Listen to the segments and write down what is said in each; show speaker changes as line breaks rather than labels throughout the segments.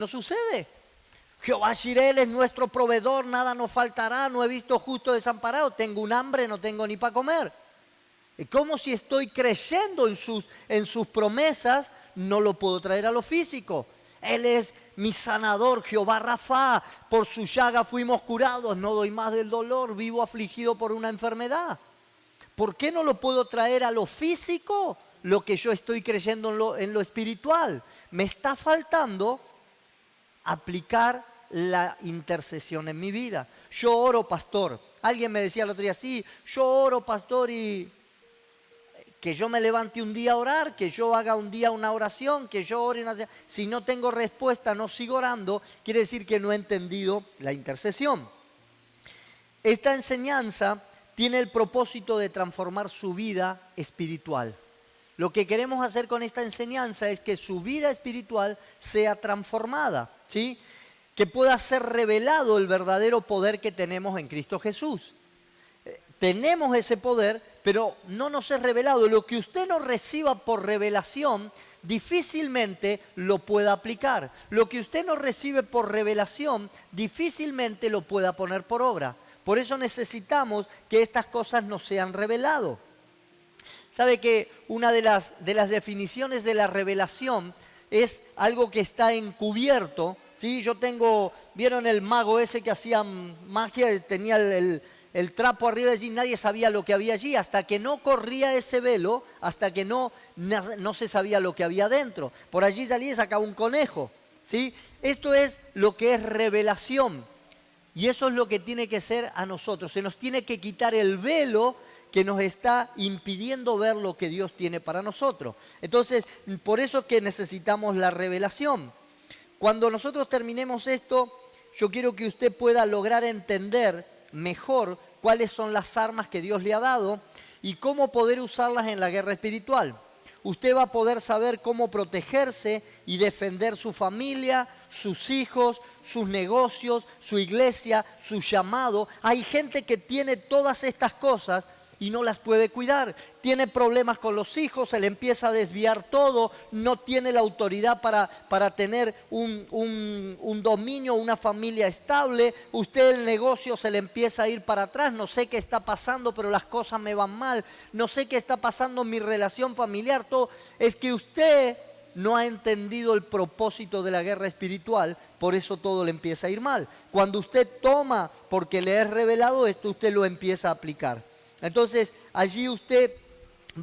No sucede. Jehová Jireh es nuestro proveedor, nada nos faltará, no he visto justo desamparado, tengo un hambre, no tengo ni para comer. Es como si estoy creyendo en sus promesas, no lo puedo traer a lo físico. Él es mi sanador, Jehová Rafa, por su llaga fuimos curados, no doy más del dolor, vivo afligido por una enfermedad. ¿Por qué no lo puedo traer a lo físico, lo que yo estoy creyendo en lo espiritual? Me está faltando aplicar la intercesión en mi vida. Yo oro, pastor. Alguien me decía el otro día, sí, yo oro, pastor, y que yo me levante un día a orar, que yo haga un día una oración, que yo ore una... Si no tengo respuesta, no sigo orando, quiere decir que no he entendido la intercesión. Esta enseñanza tiene el propósito de transformar su vida espiritual. Lo que queremos hacer con esta enseñanza es que su vida espiritual sea transformada, ¿sí? Que pueda ser revelado el verdadero poder que tenemos en Cristo Jesús. Tenemos ese poder, pero no nos es revelado. Lo que usted no reciba por revelación, difícilmente lo pueda aplicar. Lo que usted no recibe por revelación, difícilmente lo pueda poner por obra. Por eso necesitamos que estas cosas nos sean reveladas. ¿Sabe que una de las definiciones de la revelación es algo que está encubierto? ¿Sí? ¿Vieron el mago ese que hacía magia? Tenía el trapo arriba y nadie sabía lo que había allí, hasta que no corría ese velo, hasta que no se sabía lo que había dentro. Por allí salía y sacaba un conejo, ¿sí? Esto es lo que es revelación. Y eso es lo que tiene que ser a nosotros. Se nos tiene que quitar el velo que nos está impidiendo ver lo que Dios tiene para nosotros. Entonces, por eso que necesitamos la revelación. Cuando nosotros terminemos esto, yo quiero que usted pueda lograr entender mejor cuáles son las armas que Dios le ha dado y cómo poder usarlas en la guerra espiritual. Usted va a poder saber cómo protegerse y defender su familia, sus hijos, sus negocios, su iglesia, su llamado. Hay gente que tiene todas estas cosas y no las puede cuidar. Tiene problemas con los hijos, se le empieza a desviar todo, no tiene la autoridad para tener un dominio, una familia estable. Usted el negocio se le empieza a ir para atrás, no sé qué está pasando, pero las cosas me van mal, no sé qué está pasando en mi relación familiar, todo. Es que usted no ha entendido el propósito de la guerra espiritual, por eso todo le empieza a ir mal. Cuando usted toma, porque le es revelado esto, usted lo empieza a aplicar. Entonces, allí usted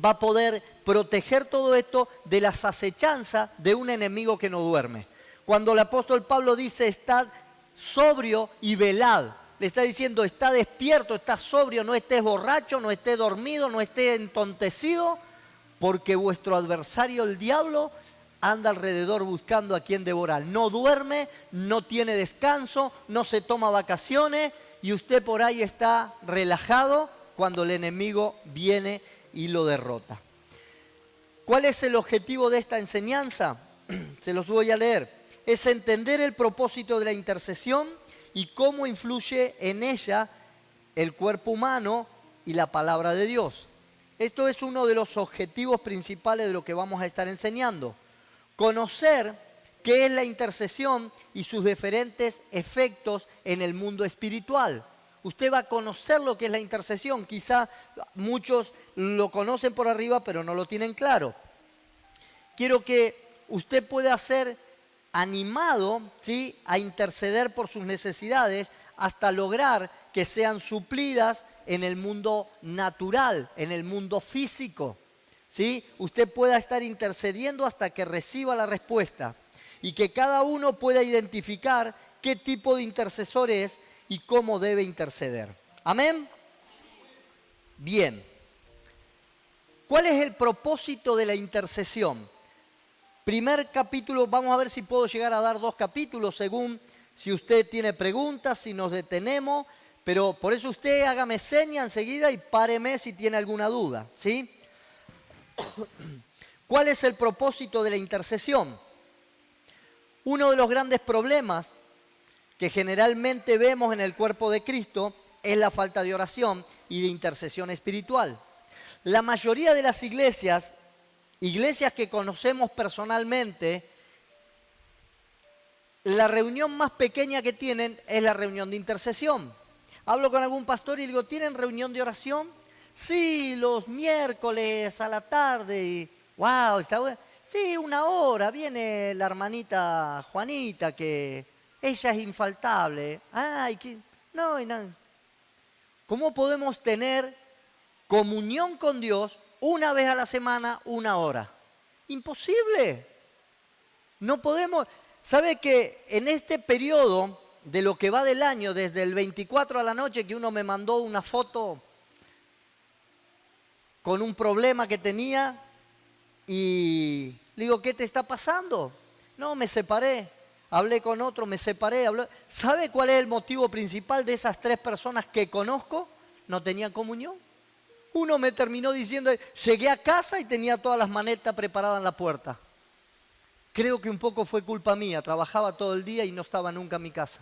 va a poder proteger todo esto de las acechanzas de un enemigo que no duerme. Cuando el apóstol Pablo dice, estad sobrio y velad, le está diciendo, está despierto, está sobrio, no estés borracho, no estés dormido, no estés entontecido, porque vuestro adversario, el diablo, anda alrededor buscando a quien devorar. No duerme, no tiene descanso, no se toma vacaciones y usted por ahí está relajado cuando el enemigo viene y lo derrota. ¿Cuál es el objetivo de esta enseñanza? Se los voy a leer. Es entender el propósito de la intercesión y cómo influye en ella el cuerpo humano y la palabra de Dios. Esto es uno de los objetivos principales de lo que vamos a estar enseñando. Conocer qué es la intercesión y sus diferentes efectos en el mundo espiritual. Usted va a conocer lo que es la intercesión. Quizá muchos lo conocen por arriba, pero no lo tienen claro. Quiero que usted pueda ser animado, ¿sí?, a interceder por sus necesidades hasta lograr que sean suplidas en el mundo natural, en el mundo físico. ¿Sí? Usted pueda estar intercediendo hasta que reciba la respuesta y que cada uno pueda identificar qué tipo de intercesor es y cómo debe interceder. ¿Amén? Bien. ¿Cuál es el propósito de la intercesión? Primer capítulo, vamos a ver si puedo llegar a dar 2 capítulos según si usted tiene preguntas, si nos detenemos, pero por eso usted hágame seña enseguida y páreme si tiene alguna duda, ¿sí? ¿Cuál es el propósito de la intercesión? Uno de los grandes problemas que generalmente vemos en el cuerpo de Cristo es la falta de oración y de intercesión espiritual. La mayoría de las iglesias que conocemos personalmente, la reunión más pequeña que tienen es la reunión de intercesión. Hablo con algún pastor y le digo, ¿tienen reunión de oración? Sí, los miércoles a la tarde. Y, wow, está bueno. Sí, 1 hora. Viene la hermanita Juanita, que ella es infaltable. Ay, no, y nada. ¿Cómo podemos tener comunión con Dios una vez a la semana, 1 hora? Imposible. No podemos. ¿Sabe que en este periodo de lo que va del año, desde el 24 a la noche, que uno me mandó una foto con un problema que tenía y le digo, ¿qué te está pasando? No, me separé, hablé con otro, me separé. ¿Sabe cuál es el motivo principal de esas 3 personas que conozco? No tenían comunión. Uno me terminó diciendo, llegué a casa y tenía todas las maletas preparadas en la puerta. Creo que un poco fue culpa mía, trabajaba todo el día y no estaba nunca en mi casa.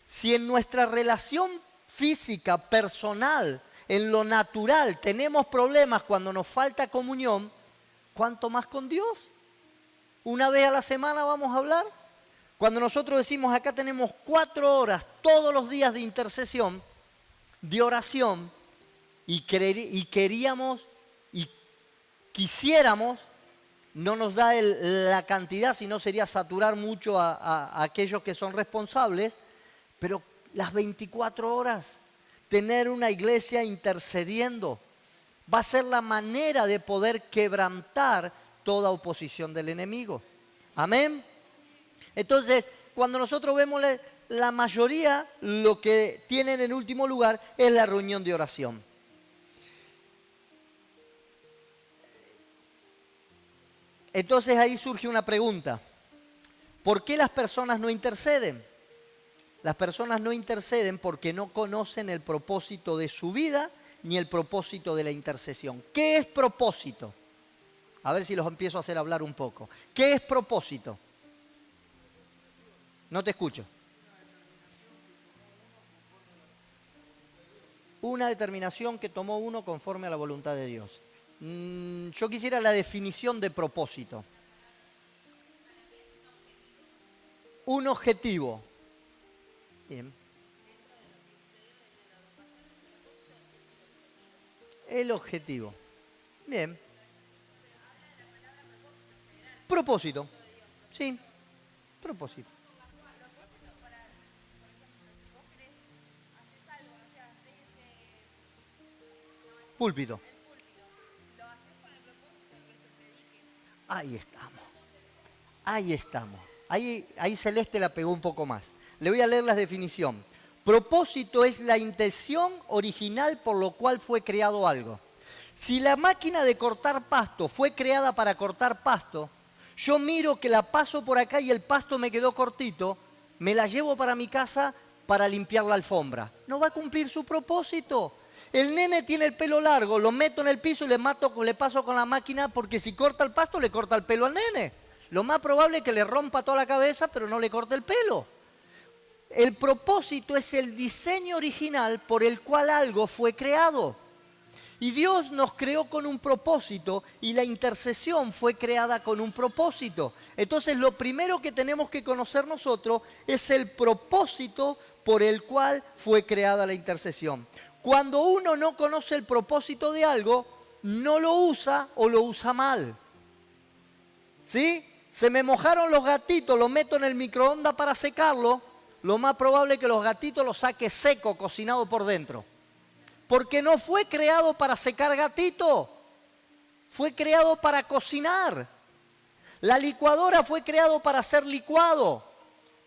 Si en nuestra relación física, personal, en lo natural, tenemos problemas cuando nos falta comunión, ¿cuánto más con Dios? 1 vez a la semana vamos a hablar. Cuando nosotros decimos acá tenemos 4 horas todos los días de intercesión, de oración, y queríamos y quisiéramos, no nos da la cantidad, sino sería saturar mucho a aquellos que son responsables, pero las 24 horas, tener una iglesia intercediendo, va a ser la manera de poder quebrantar toda oposición del enemigo. Amén. Entonces, cuando nosotros vemos la mayoría, lo que tienen en último lugar es la reunión de oración. Entonces ahí surge una pregunta. ¿Por qué las personas no interceden? Las personas no interceden porque no conocen el propósito de su vida ni el propósito de la intercesión. ¿Qué es propósito? A ver si los empiezo a hacer hablar un poco. ¿Qué es propósito? No te escucho. Una determinación que tomó uno conforme a la voluntad de Dios. Yo quisiera la definición de propósito. Un objetivo. Bien. El objetivo. Bien. Propósito. Sí. Propósito. Púlpito. Ahí estamos. Ahí estamos. Ahí Celeste la pegó un poco más. Le voy a leer la definición. Propósito es la intención original por lo cual fue creado algo. Si la máquina de cortar pasto fue creada para cortar pasto, yo miro que la paso por acá y el pasto me quedó cortito, me la llevo para mi casa para limpiar la alfombra. No va a cumplir su propósito. El nene tiene el pelo largo, lo meto en el piso y le paso con la máquina porque si corta el pasto le corta el pelo al nene. Lo más probable es que le rompa toda la cabeza pero no le corte el pelo. El propósito es el diseño original por el cual algo fue creado. Y Dios nos creó con un propósito y la intercesión fue creada con un propósito. Entonces lo primero que tenemos que conocer nosotros es el propósito por el cual fue creada la intercesión. Cuando uno no conoce el propósito de algo, no lo usa o lo usa mal. ¿Sí? Se me mojaron los gatitos, los meto en el microondas para secarlo, lo más probable es que los gatitos los saque seco, cocinado por dentro. Porque no fue creado para secar gatito, fue creado para cocinar. La licuadora fue creado para hacer licuado.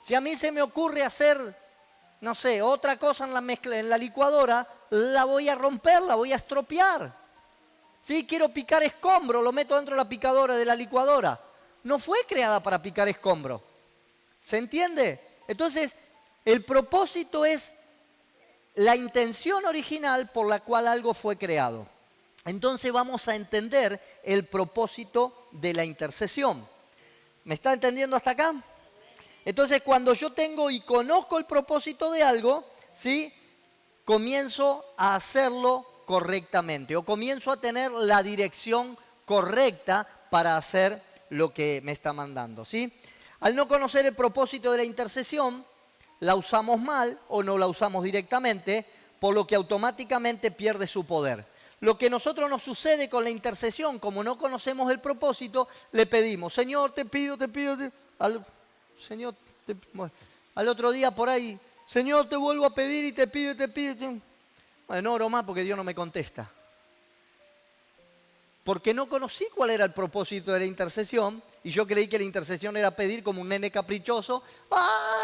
Si a mí se me ocurre hacer, no sé, otra cosa en la mezcla, en la licuadora, la voy a romper, la voy a estropear. Si quiero picar escombro, lo meto dentro de la picadora de la licuadora. No fue creada para picar escombro. ¿Se entiende? Entonces, el propósito es la intención original por la cual algo fue creado. Entonces vamos a entender el propósito de la intercesión. ¿Me está entendiendo hasta acá? Entonces, cuando yo tengo y conozco el propósito de algo, ¿sí?, comienzo a hacerlo correctamente o comienzo a tener la dirección correcta para hacer lo que me está mandando, ¿sí? Al no conocer el propósito de la intercesión, la usamos mal o no la usamos directamente, por lo que automáticamente pierde su poder. Lo que a nosotros nos sucede con la intercesión, como no conocemos el propósito, le pedimos, Señor, te pido, Señor, bueno, al otro día por ahí, Señor, te vuelvo a pedir y te pido, Bueno, no oro más porque Dios no me contesta. Porque no conocí cuál era el propósito de la intercesión y yo creí que la intercesión era pedir como un nene caprichoso,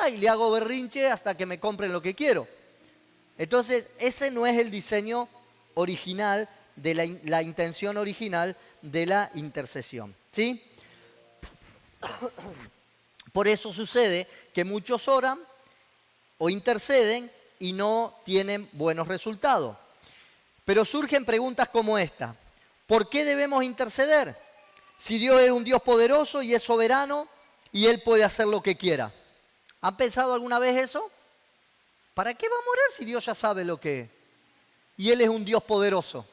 y le hago berrinche hasta que me compren lo que quiero. Entonces, ese no es el diseño original, de la intención original de la intercesión, ¿sí? Por eso sucede que muchos oran o interceden y no tienen buenos resultados. Pero surgen preguntas como esta. ¿Por qué debemos interceder? Si Dios es un Dios poderoso y es soberano y Él puede hacer lo que quiera. ¿Han pensado alguna vez eso? ¿Para qué va a morir si Dios ya sabe lo que es? Y Él es un Dios poderoso.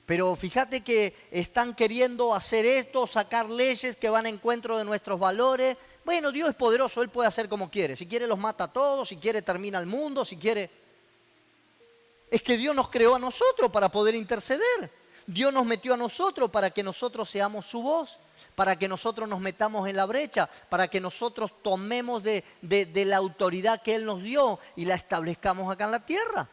Pero fíjate que están queriendo hacer esto, sacar leyes que van a encuentro de nuestros valores. Bueno, Dios es poderoso, Él puede hacer como quiere. Si quiere los mata a todos, si quiere termina el mundo, si quiere... Es que Dios nos creó a nosotros para poder interceder. Dios nos metió a nosotros para que nosotros seamos su voz, para que nosotros nos metamos en la brecha, para que nosotros tomemos de la autoridad que Él nos dio y la establezcamos acá en la tierra.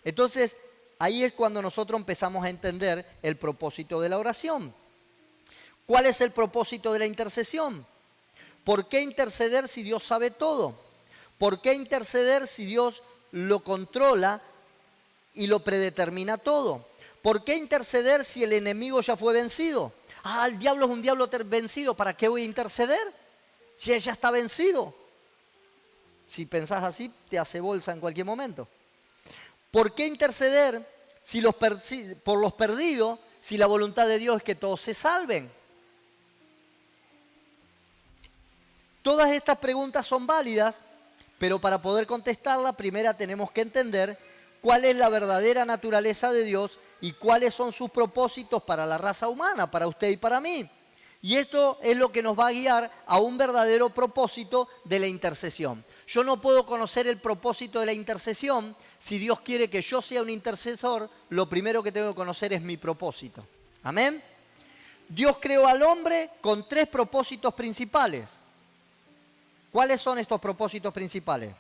Entonces, ahí es cuando nosotros empezamos a entender el propósito de la oración. ¿Cuál es el propósito de la intercesión? ¿Por qué interceder si Dios sabe todo? ¿Por qué interceder si Dios lo controla y lo predetermina todo? ¿Por qué interceder si el enemigo ya fue vencido? El diablo es un diablo vencido, ¿para qué voy a interceder? Si él ya está vencido. Si pensás así, te hace bolsa en cualquier momento. ¿Por qué interceder por los perdidos si la voluntad de Dios es que todos se salven? Todas estas preguntas son válidas, pero para poder contestarla, primero tenemos que entender cuál es la verdadera naturaleza de Dios y cuáles son sus propósitos para la raza humana, para usted y para mí. Y esto es lo que nos va a guiar a un verdadero propósito de la intercesión. Yo no puedo conocer el propósito de la intercesión. Si Dios quiere que yo sea un intercesor, lo primero que tengo que conocer es mi propósito. ¿Amén? Dios creó al hombre con 3 propósitos principales. ¿Cuáles son estos propósitos principales?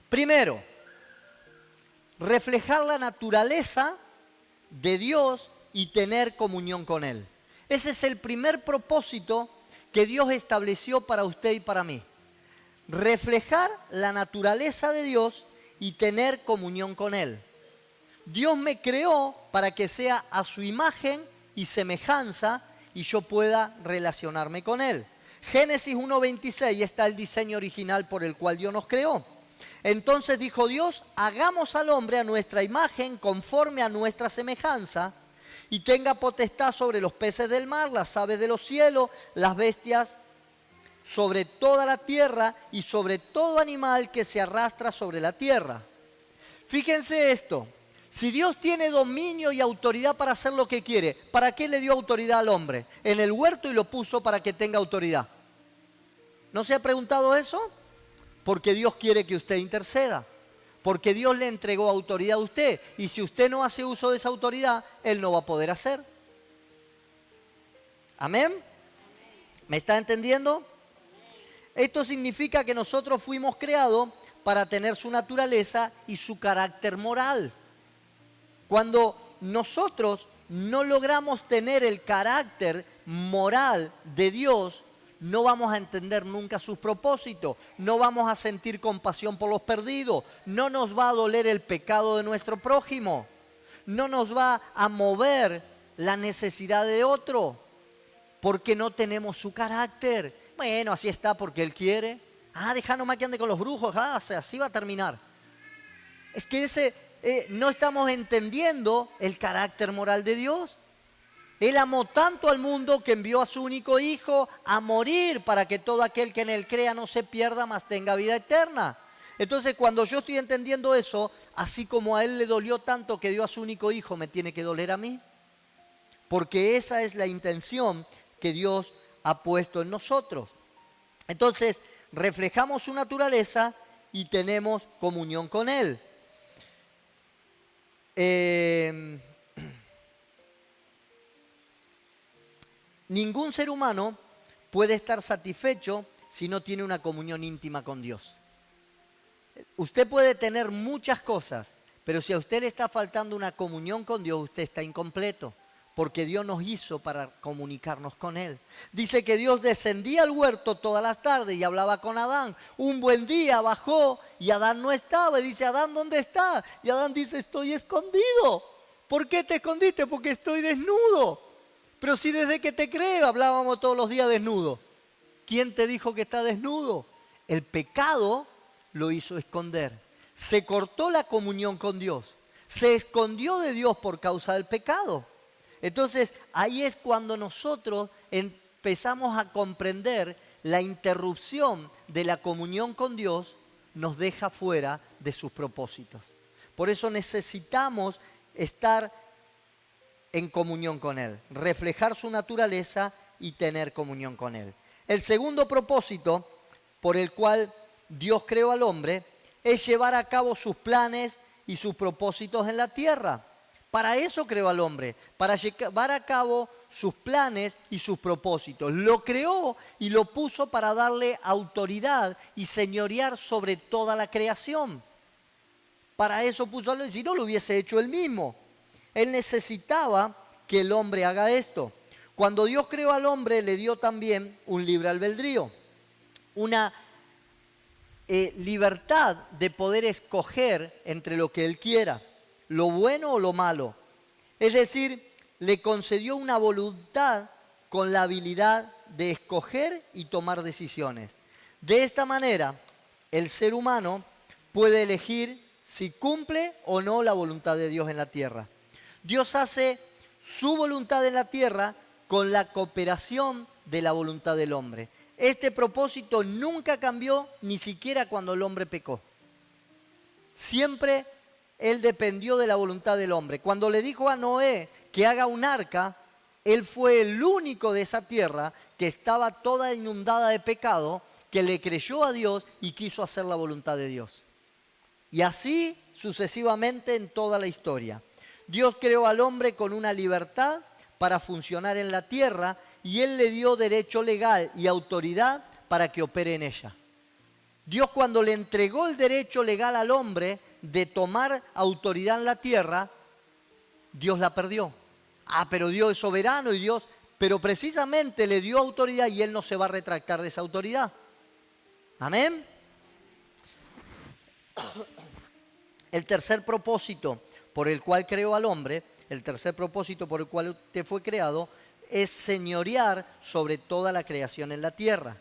Primero, reflejar la naturaleza de Dios y tener comunión con Él. Ese es el primer propósito que Dios estableció para usted y para mí. Reflejar la naturaleza de Dios y tener comunión con Él. Dios me creó para que sea a su imagen y semejanza y yo pueda relacionarme con Él. Génesis 1:26 está el diseño original por el cual Dios nos creó. Entonces dijo Dios, hagamos al hombre a nuestra imagen, conforme a nuestra semejanza, y tenga potestad sobre los peces del mar, las aves de los cielos, las bestias, sobre toda la tierra y sobre todo animal que se arrastra sobre la tierra. Fíjense esto, si Dios tiene dominio y autoridad para hacer lo que quiere, ¿para qué le dio autoridad al hombre? En el huerto y lo puso para que tenga autoridad. ¿No se ha preguntado eso? Porque Dios quiere que usted interceda. Porque Dios le entregó autoridad a usted. Y si usted no hace uso de esa autoridad, Él no va a poder hacer. ¿Amén? ¿Me está entendiendo? Esto significa que nosotros fuimos creados para tener su naturaleza y su carácter moral. Cuando nosotros no logramos tener el carácter moral de Dios, no vamos a entender nunca sus propósitos, no vamos a sentir compasión por los perdidos, no nos va a doler el pecado de nuestro prójimo, no nos va a mover la necesidad de otro, porque no tenemos su carácter. Bueno, así está porque Él quiere. Deja nomás que ande con los brujos, así va a terminar. Es que no estamos entendiendo el carácter moral de Dios. Él amó tanto al mundo que envió a su único Hijo a morir para que todo aquel que en Él crea no se pierda, mas tenga vida eterna. Entonces, cuando yo estoy entendiendo eso, así como a Él le dolió tanto que dio a su único Hijo, me tiene que doler a mí. Porque esa es la intención que Dios ha puesto en nosotros. Entonces, reflejamos su naturaleza y tenemos comunión con Él. Ningún ser humano puede estar satisfecho si no tiene una comunión íntima con Dios. Usted puede tener muchas cosas, pero si a usted le está faltando una comunión con Dios, usted está incompleto, porque Dios nos hizo para comunicarnos con Él. Dice que Dios descendía al huerto todas las tardes y hablaba con Adán. Un buen día bajó y Adán no estaba. Y dice, Adán, ¿dónde está? Y Adán dice, estoy escondido. ¿Por qué te escondiste? Porque estoy desnudo. Pero si desde que te creo hablábamos todos los días desnudo. ¿Quién te dijo que está desnudo? El pecado lo hizo esconder. Se cortó la comunión con Dios. Se escondió de Dios por causa del pecado. Entonces, ahí es cuando nosotros empezamos a comprender la interrupción de la comunión con Dios nos deja fuera de sus propósitos. Por eso necesitamos estar en comunión con Él, reflejar su naturaleza y tener comunión con Él. El segundo propósito por el cual Dios creó al hombre es llevar a cabo sus planes y sus propósitos en la tierra. Para eso creó al hombre, para llevar a cabo sus planes y sus propósitos. Lo creó y lo puso para darle autoridad y señorear sobre toda la creación. Para eso puso al hombre, si no lo hubiese hecho él mismo. Él necesitaba que el hombre haga esto. Cuando Dios creó al hombre, le dio también un libre albedrío, una libertad de poder escoger entre lo que él quiera, lo bueno o lo malo. Es decir, le concedió una voluntad con la habilidad de escoger y tomar decisiones. De esta manera, el ser humano puede elegir si cumple o no la voluntad de Dios en la tierra. Dios hace su voluntad en la tierra con la cooperación de la voluntad del hombre. Este propósito nunca cambió, ni siquiera cuando el hombre pecó. Siempre él dependió de la voluntad del hombre. Cuando le dijo a Noé que haga un arca, él fue el único de esa tierra que estaba toda inundada de pecado, que le creyó a Dios y quiso hacer la voluntad de Dios. Y así sucesivamente en toda la historia. Dios creó al hombre con una libertad para funcionar en la tierra y Él le dio derecho legal y autoridad para que opere en ella. Dios, cuando le entregó el derecho legal al hombre de tomar autoridad en la tierra, Dios la perdió. Pero Dios es soberano y Dios, pero precisamente le dio autoridad y Él no se va a retractar de esa autoridad. Amén. El tercer propósito por el cual creó al hombre, el tercer propósito por el cual usted fue creado, es señorear sobre toda la creación en la tierra.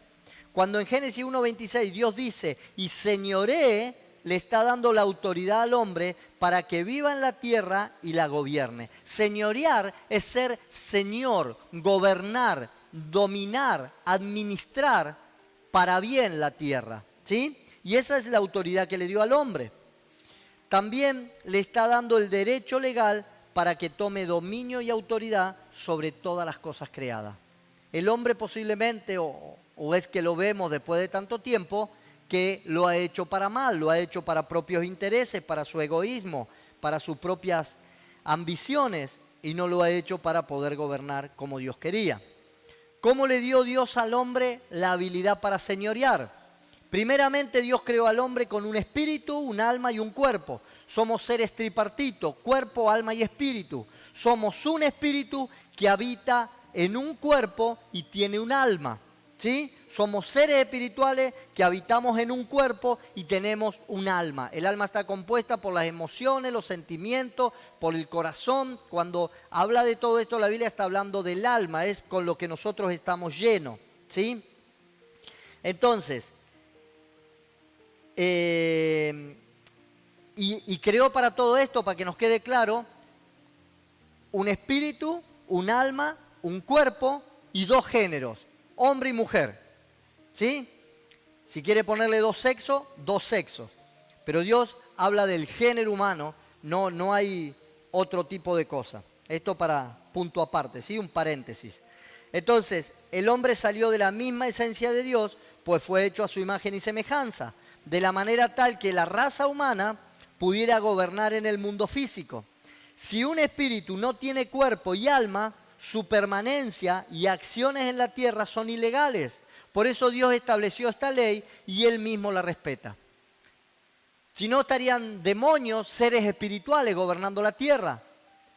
Cuando en Génesis 1:26 Dios dice, y señoree, le está dando la autoridad al hombre para que viva en la tierra y la gobierne. Señorear es ser señor, gobernar, dominar, administrar para bien la tierra, ¿sí? Y esa es la autoridad que le dio al hombre. También le está dando el derecho legal para que tome dominio y autoridad sobre todas las cosas creadas. El hombre posiblemente, o es que lo vemos después de tanto tiempo, que lo ha hecho para mal, lo ha hecho para propios intereses, para su egoísmo, para sus propias ambiciones, y no lo ha hecho para poder gobernar como Dios quería. ¿Cómo le dio Dios al hombre la habilidad para señorear? Primeramente, Dios creó al hombre con un espíritu, un alma y un cuerpo. Somos seres tripartitos, cuerpo, alma y espíritu. Somos un espíritu que habita en un cuerpo y tiene un alma, ¿sí? Somos seres espirituales que habitamos en un cuerpo y tenemos un alma. El alma está compuesta por las emociones, los sentimientos, por el corazón. Cuando habla de todo esto, la Biblia está hablando del alma, es con lo que nosotros estamos llenos, ¿sí? Entonces, y creó para todo esto, para que nos quede claro, un espíritu, un alma, un cuerpo y dos géneros, hombre y mujer, ¿sí? Si quiere ponerle dos sexos, pero Dios habla del género humano, no hay otro tipo de cosa. Esto para punto aparte, ¿sí? Un paréntesis. Entonces, el hombre salió de la misma esencia de Dios, pues fue hecho a su imagen y semejanza, de la manera tal que la raza humana pudiera gobernar en el mundo físico. Si un espíritu no tiene cuerpo y alma, su permanencia y acciones en la tierra son ilegales. Por eso Dios estableció esta ley y Él mismo la respeta. Si no, estarían demonios, seres espirituales, gobernando la tierra.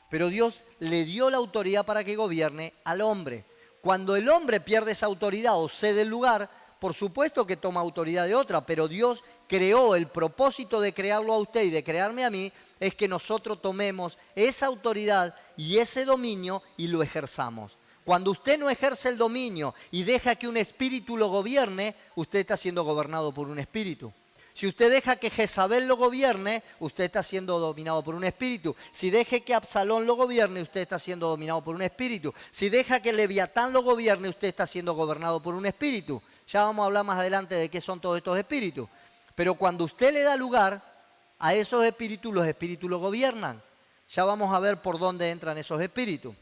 Pero Dios le dio la autoridad para que gobierne al hombre. Cuando el hombre pierde esa autoridad o cede el lugar, por supuesto que toma autoridad de otra, pero Dios creó, el propósito de crearlo a usted y de crearme a mí, es que nosotros tomemos esa autoridad y ese dominio y lo ejerzamos. Cuando usted no ejerce el dominio y deja que un espíritu lo gobierne, usted está siendo gobernado por un espíritu. Si usted deja que Jezabel lo gobierne, usted está siendo dominado por un espíritu. Si deja que Absalón lo gobierne, usted está siendo dominado por un espíritu. Si deja que Leviatán lo gobierne, usted está siendo gobernado por un espíritu. Ya vamos a hablar más adelante de qué son todos estos espíritus. Pero cuando usted le da lugar a esos espíritus, los espíritus lo gobiernan. Ya vamos a ver por dónde entran esos espíritus.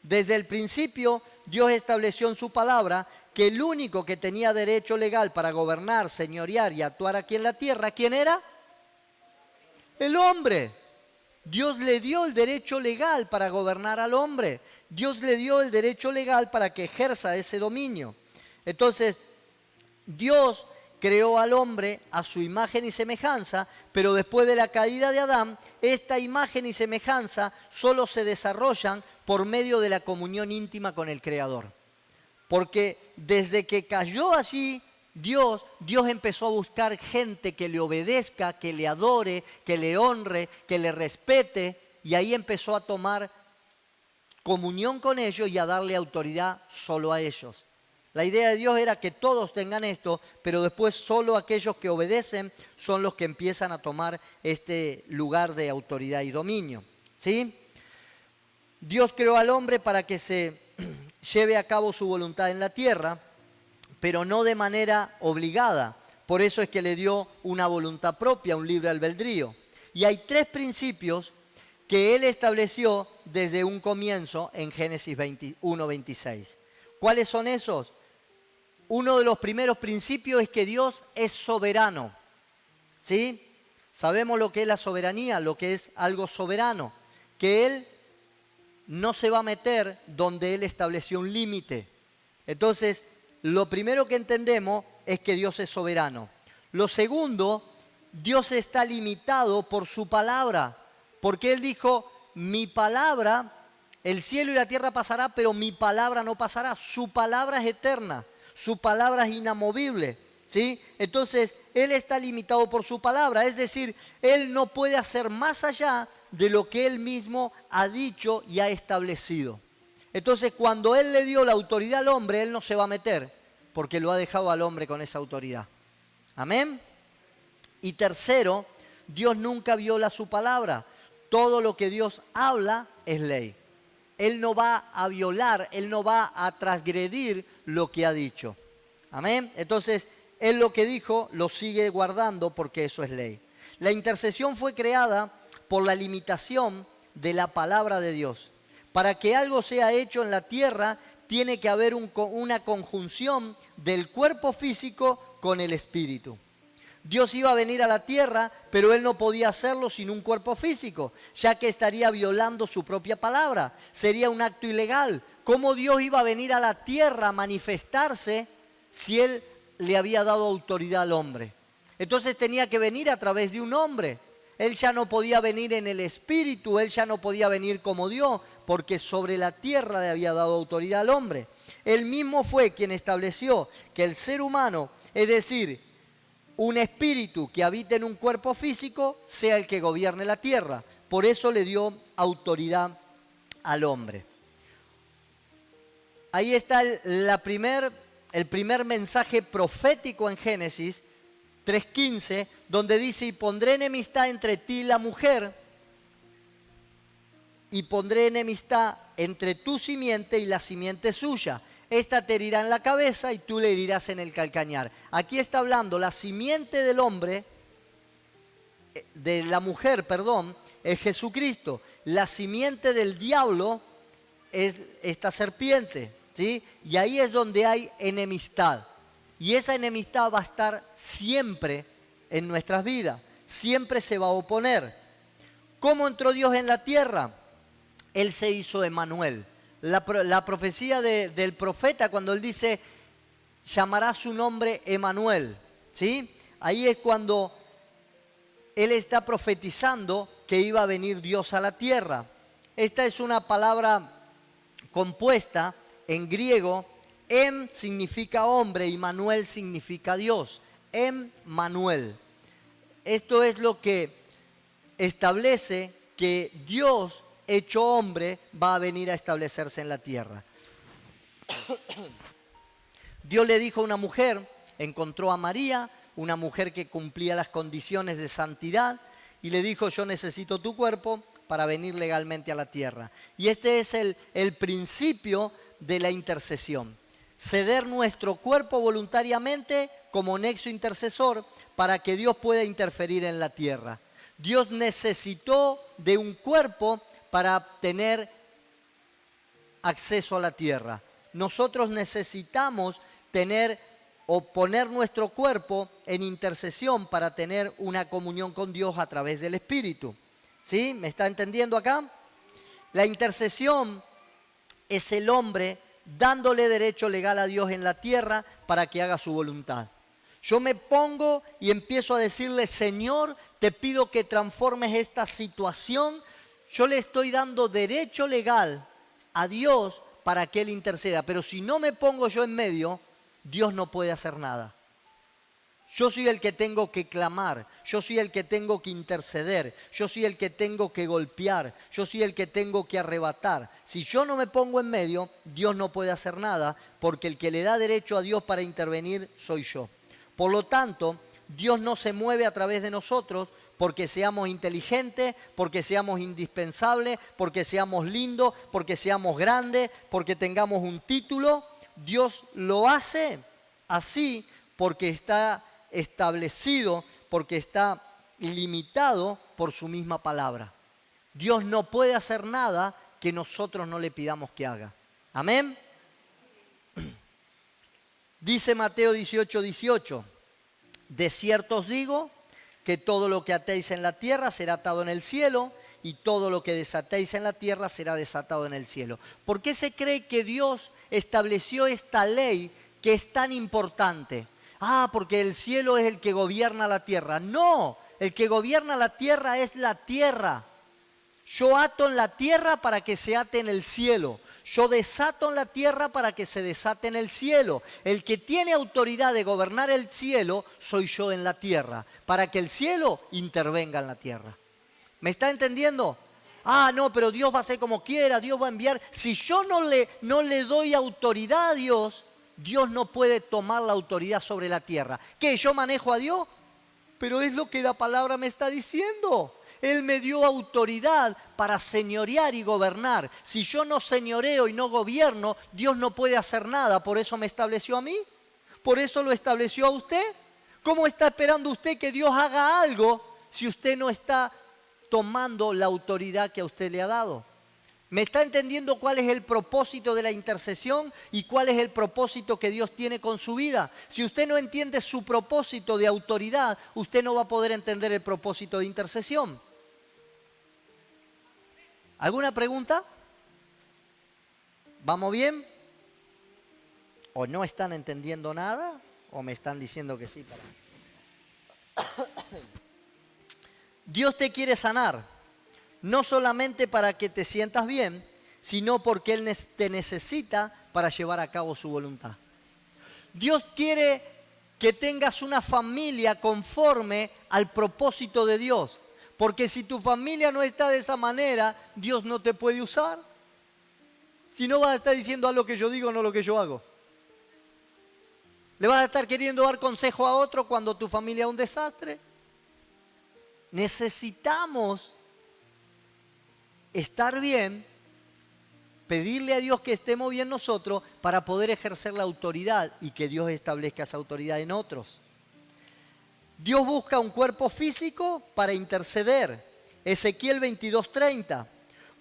Desde el principio, Dios estableció en su palabra que el único que tenía derecho legal para gobernar, señorear y actuar aquí en la tierra, ¿quién era? El hombre. Dios le dio el derecho legal para gobernar al hombre. Dios le dio el derecho legal para que ejerza ese dominio. Entonces, Dios creó al hombre a su imagen y semejanza, pero después de la caída de Adán, esta imagen y semejanza solo se desarrollan por medio de la comunión íntima con el Creador. Porque desde que cayó allí Dios empezó a buscar gente que le obedezca, que le adore, que le honre, que le respete, y ahí empezó a tomar comunión con ellos y a darle autoridad solo a ellos. La idea de Dios era que todos tengan esto, pero después solo aquellos que obedecen son los que empiezan a tomar este lugar de autoridad y dominio. ¿Sí? Dios creó al hombre para que se lleve a cabo su voluntad en la tierra, pero no de manera obligada. Por eso es que le dio una voluntad propia, un libre albedrío. Y hay 3 principios que Él estableció desde un comienzo en Génesis 1:26. ¿Cuáles son esos? Uno de los primeros principios es que Dios es soberano. ¿Sí? Sabemos lo que es la soberanía, lo que es algo soberano, que Él no se va a meter donde Él estableció un límite. Entonces, lo primero que entendemos es que Dios es soberano. Lo segundo, Dios está limitado por su palabra, porque Él dijo, mi palabra, el cielo y la tierra pasará, pero mi palabra no pasará. Su palabra es eterna, su palabra es inamovible, ¿sí? Entonces, Él está limitado por su palabra, es decir, Él no puede hacer más allá de lo que Él mismo ha dicho y ha establecido. Entonces, cuando Él le dio la autoridad al hombre, Él no se va a meter, porque lo ha dejado al hombre con esa autoridad. Amén. Y tercero, Dios nunca viola su palabra. Todo lo que Dios habla es ley. Él no va a violar, Él no va a transgredir lo que ha dicho. Amén. Entonces, Él lo que dijo lo sigue guardando porque eso es ley. La intercesión fue creada por la limitación de la palabra de Dios. Para que algo sea hecho en la tierra, tiene que haber una conjunción del cuerpo físico con el espíritu. Dios iba a venir a la tierra, pero Él no podía hacerlo sin un cuerpo físico, ya que estaría violando su propia palabra. Sería un acto ilegal. ¿Cómo Dios iba a venir a la tierra a manifestarse si Él le había dado autoridad al hombre? Entonces tenía que venir a través de un hombre. Él ya no podía venir en el espíritu, Él ya no podía venir como Dios, porque sobre la tierra le había dado autoridad al hombre. Él mismo fue quien estableció que el ser humano, es decir, un espíritu que habita en un cuerpo físico, sea el que gobierne la tierra. Por eso le dio autoridad al hombre. Ahí está el primer mensaje profético en Génesis 3:15, donde dice, y pondré enemistad entre ti y la mujer, y pondré enemistad entre tu simiente y la simiente suya. Esta te herirá en la cabeza y tú le herirás en el calcañar. Aquí está hablando la simiente del hombre, de la mujer, perdón, es Jesucristo. La simiente del diablo es esta serpiente, ¿sí? Y ahí es donde hay enemistad. Y esa enemistad va a estar siempre en nuestras vidas. Siempre se va a oponer. ¿Cómo entró Dios en la tierra? Él se hizo Emmanuel. La profecía del profeta, cuando él dice, llamará su nombre Emmanuel, ¿sí? Ahí es cuando él está profetizando que iba a venir Dios a la tierra. Esta es una palabra compuesta en griego. Em significa hombre y Manuel significa Dios. Emmanuel. Esto es lo que establece que Dios hecho hombre va a venir a establecerse en la tierra. Dios le dijo a una mujer, encontró a María, una mujer que cumplía las condiciones de santidad, y le dijo, yo necesito tu cuerpo para venir legalmente a la tierra. Y este es el principio de la intercesión. Ceder nuestro cuerpo voluntariamente como nexo intercesor para que Dios pueda interferir en la tierra. Dios necesitó de un cuerpo para tener acceso a la tierra. Nosotros necesitamos tener o poner nuestro cuerpo en intercesión para tener una comunión con Dios a través del Espíritu. ¿Sí? ¿Me está entendiendo acá? La intercesión es el hombre dándole derecho legal a Dios en la tierra para que haga su voluntad. Yo me pongo y empiezo a decirle, Señor, te pido que transformes esta situación. Yo le estoy dando derecho legal a Dios para que Él interceda. Pero si no me pongo yo en medio, Dios no puede hacer nada. Yo soy el que tengo que clamar, yo soy el que tengo que interceder, yo soy el que tengo que golpear, yo soy el que tengo que arrebatar. Si yo no me pongo en medio, Dios no puede hacer nada, porque el que le da derecho a Dios para intervenir soy yo. Por lo tanto, Dios no se mueve a través de nosotros porque seamos inteligentes, porque seamos indispensables, porque seamos lindos, porque seamos grandes, porque tengamos un título. Dios lo hace así porque está establecido, porque está limitado por su misma palabra. Dios no puede hacer nada que nosotros no le pidamos que haga. Amén. Dice Mateo 18:18, de cierto os digo que todo lo que atéis en la tierra será atado en el cielo, y todo lo que desatéis en la tierra será desatado en el cielo. ¿Por qué se cree que Dios estableció esta ley que es tan importante? Porque el cielo es el que gobierna la tierra. No, el que gobierna la tierra es la tierra. Yo ato en la tierra para que se ate en el cielo. Yo desato en la tierra para que se desate en el cielo. El que tiene autoridad de gobernar el cielo soy yo en la tierra, para que el cielo intervenga en la tierra. ¿Me está entendiendo? No, pero Dios va a hacer como quiera, Dios va a enviar. Si yo no le doy autoridad a Dios, Dios no puede tomar la autoridad sobre la tierra. ¿Qué? ¿Yo manejo a Dios? Pero es lo que la palabra me está diciendo. Él me dio autoridad para señorear y gobernar. Si yo no señoreo y no gobierno, Dios no puede hacer nada. Por eso me estableció a mí. Por eso lo estableció a usted. ¿Cómo está esperando usted que Dios haga algo si usted no está tomando la autoridad que a usted le ha dado? ¿Me está entendiendo cuál es el propósito de la intercesión y cuál es el propósito que Dios tiene con su vida? Si usted no entiende su propósito de autoridad, usted no va a poder entender el propósito de intercesión. ¿Alguna pregunta? ¿Vamos bien? ¿O no están entendiendo nada? ¿O me están diciendo que sí? Dios te quiere sanar, no solamente para que te sientas bien, sino porque Él te necesita para llevar a cabo su voluntad. Dios quiere que tengas una familia conforme al propósito de Dios, porque si tu familia no está de esa manera, Dios no te puede usar. Si no vas a estar diciendo haz lo que yo digo, no lo que yo hago. ¿Le vas a estar queriendo dar consejo a otro cuando tu familia es un desastre? Necesitamos estar bien, pedirle a Dios que estemos bien nosotros para poder ejercer la autoridad y que Dios establezca esa autoridad en otros. Dios busca un cuerpo físico para interceder. Ezequiel 22:30.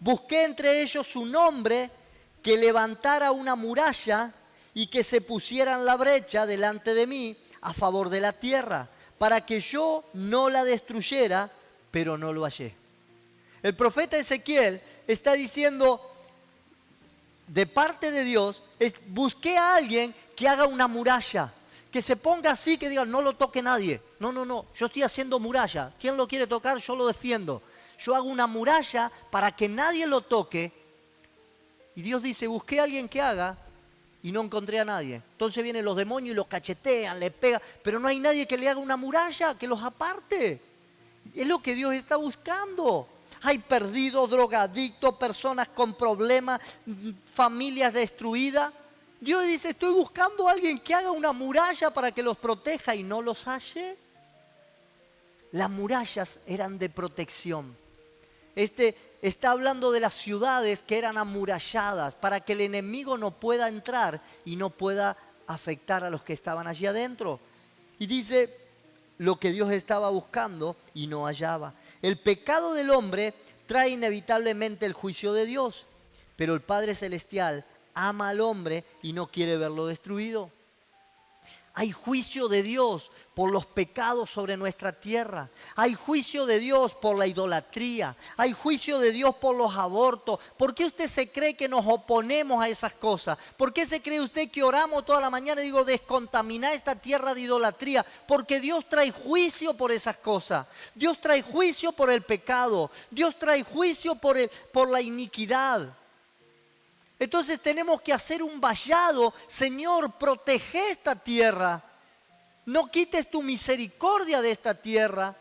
Busqué entre ellos un hombre que levantara una muralla y que se pusiera en la brecha delante de mí a favor de la tierra, para que yo no la destruyera, pero no lo hallé. El profeta Ezequiel está diciendo, de parte de Dios, busqué a alguien que haga una muralla, que se ponga así, que diga, no lo toque nadie. No, yo estoy haciendo muralla. ¿Quién lo quiere tocar? Yo lo defiendo. Yo hago una muralla para que nadie lo toque. Y Dios dice, busqué a alguien que haga y no encontré a nadie. Entonces vienen los demonios y los cachetean, le pegan, pero no hay nadie que le haga una muralla, que los aparte. Es lo que Dios está buscando. Hay perdidos, drogadictos, personas con problemas, familias destruidas. Dios dice, estoy buscando a alguien que haga una muralla para que los proteja y no los halle. Las murallas eran de protección. Está hablando de las ciudades que eran amuralladas para que el enemigo no pueda entrar y no pueda afectar a los que estaban allí adentro. Y dice lo que Dios estaba buscando y no hallaba. El pecado del hombre trae inevitablemente el juicio de Dios, pero el Padre Celestial ama al hombre y no quiere verlo destruido. Hay juicio de Dios por los pecados sobre nuestra tierra. Hay juicio de Dios por la idolatría. Hay juicio de Dios por los abortos. ¿Por qué usted se cree que nos oponemos a esas cosas? ¿Por qué se cree usted que oramos toda la mañana y digo, descontaminar esta tierra de idolatría? Porque Dios trae juicio por esas cosas. Dios trae juicio por el pecado. Dios trae juicio por la iniquidad. Entonces tenemos que hacer un vallado. Señor, protege esta tierra. No quites tu misericordia de esta tierra.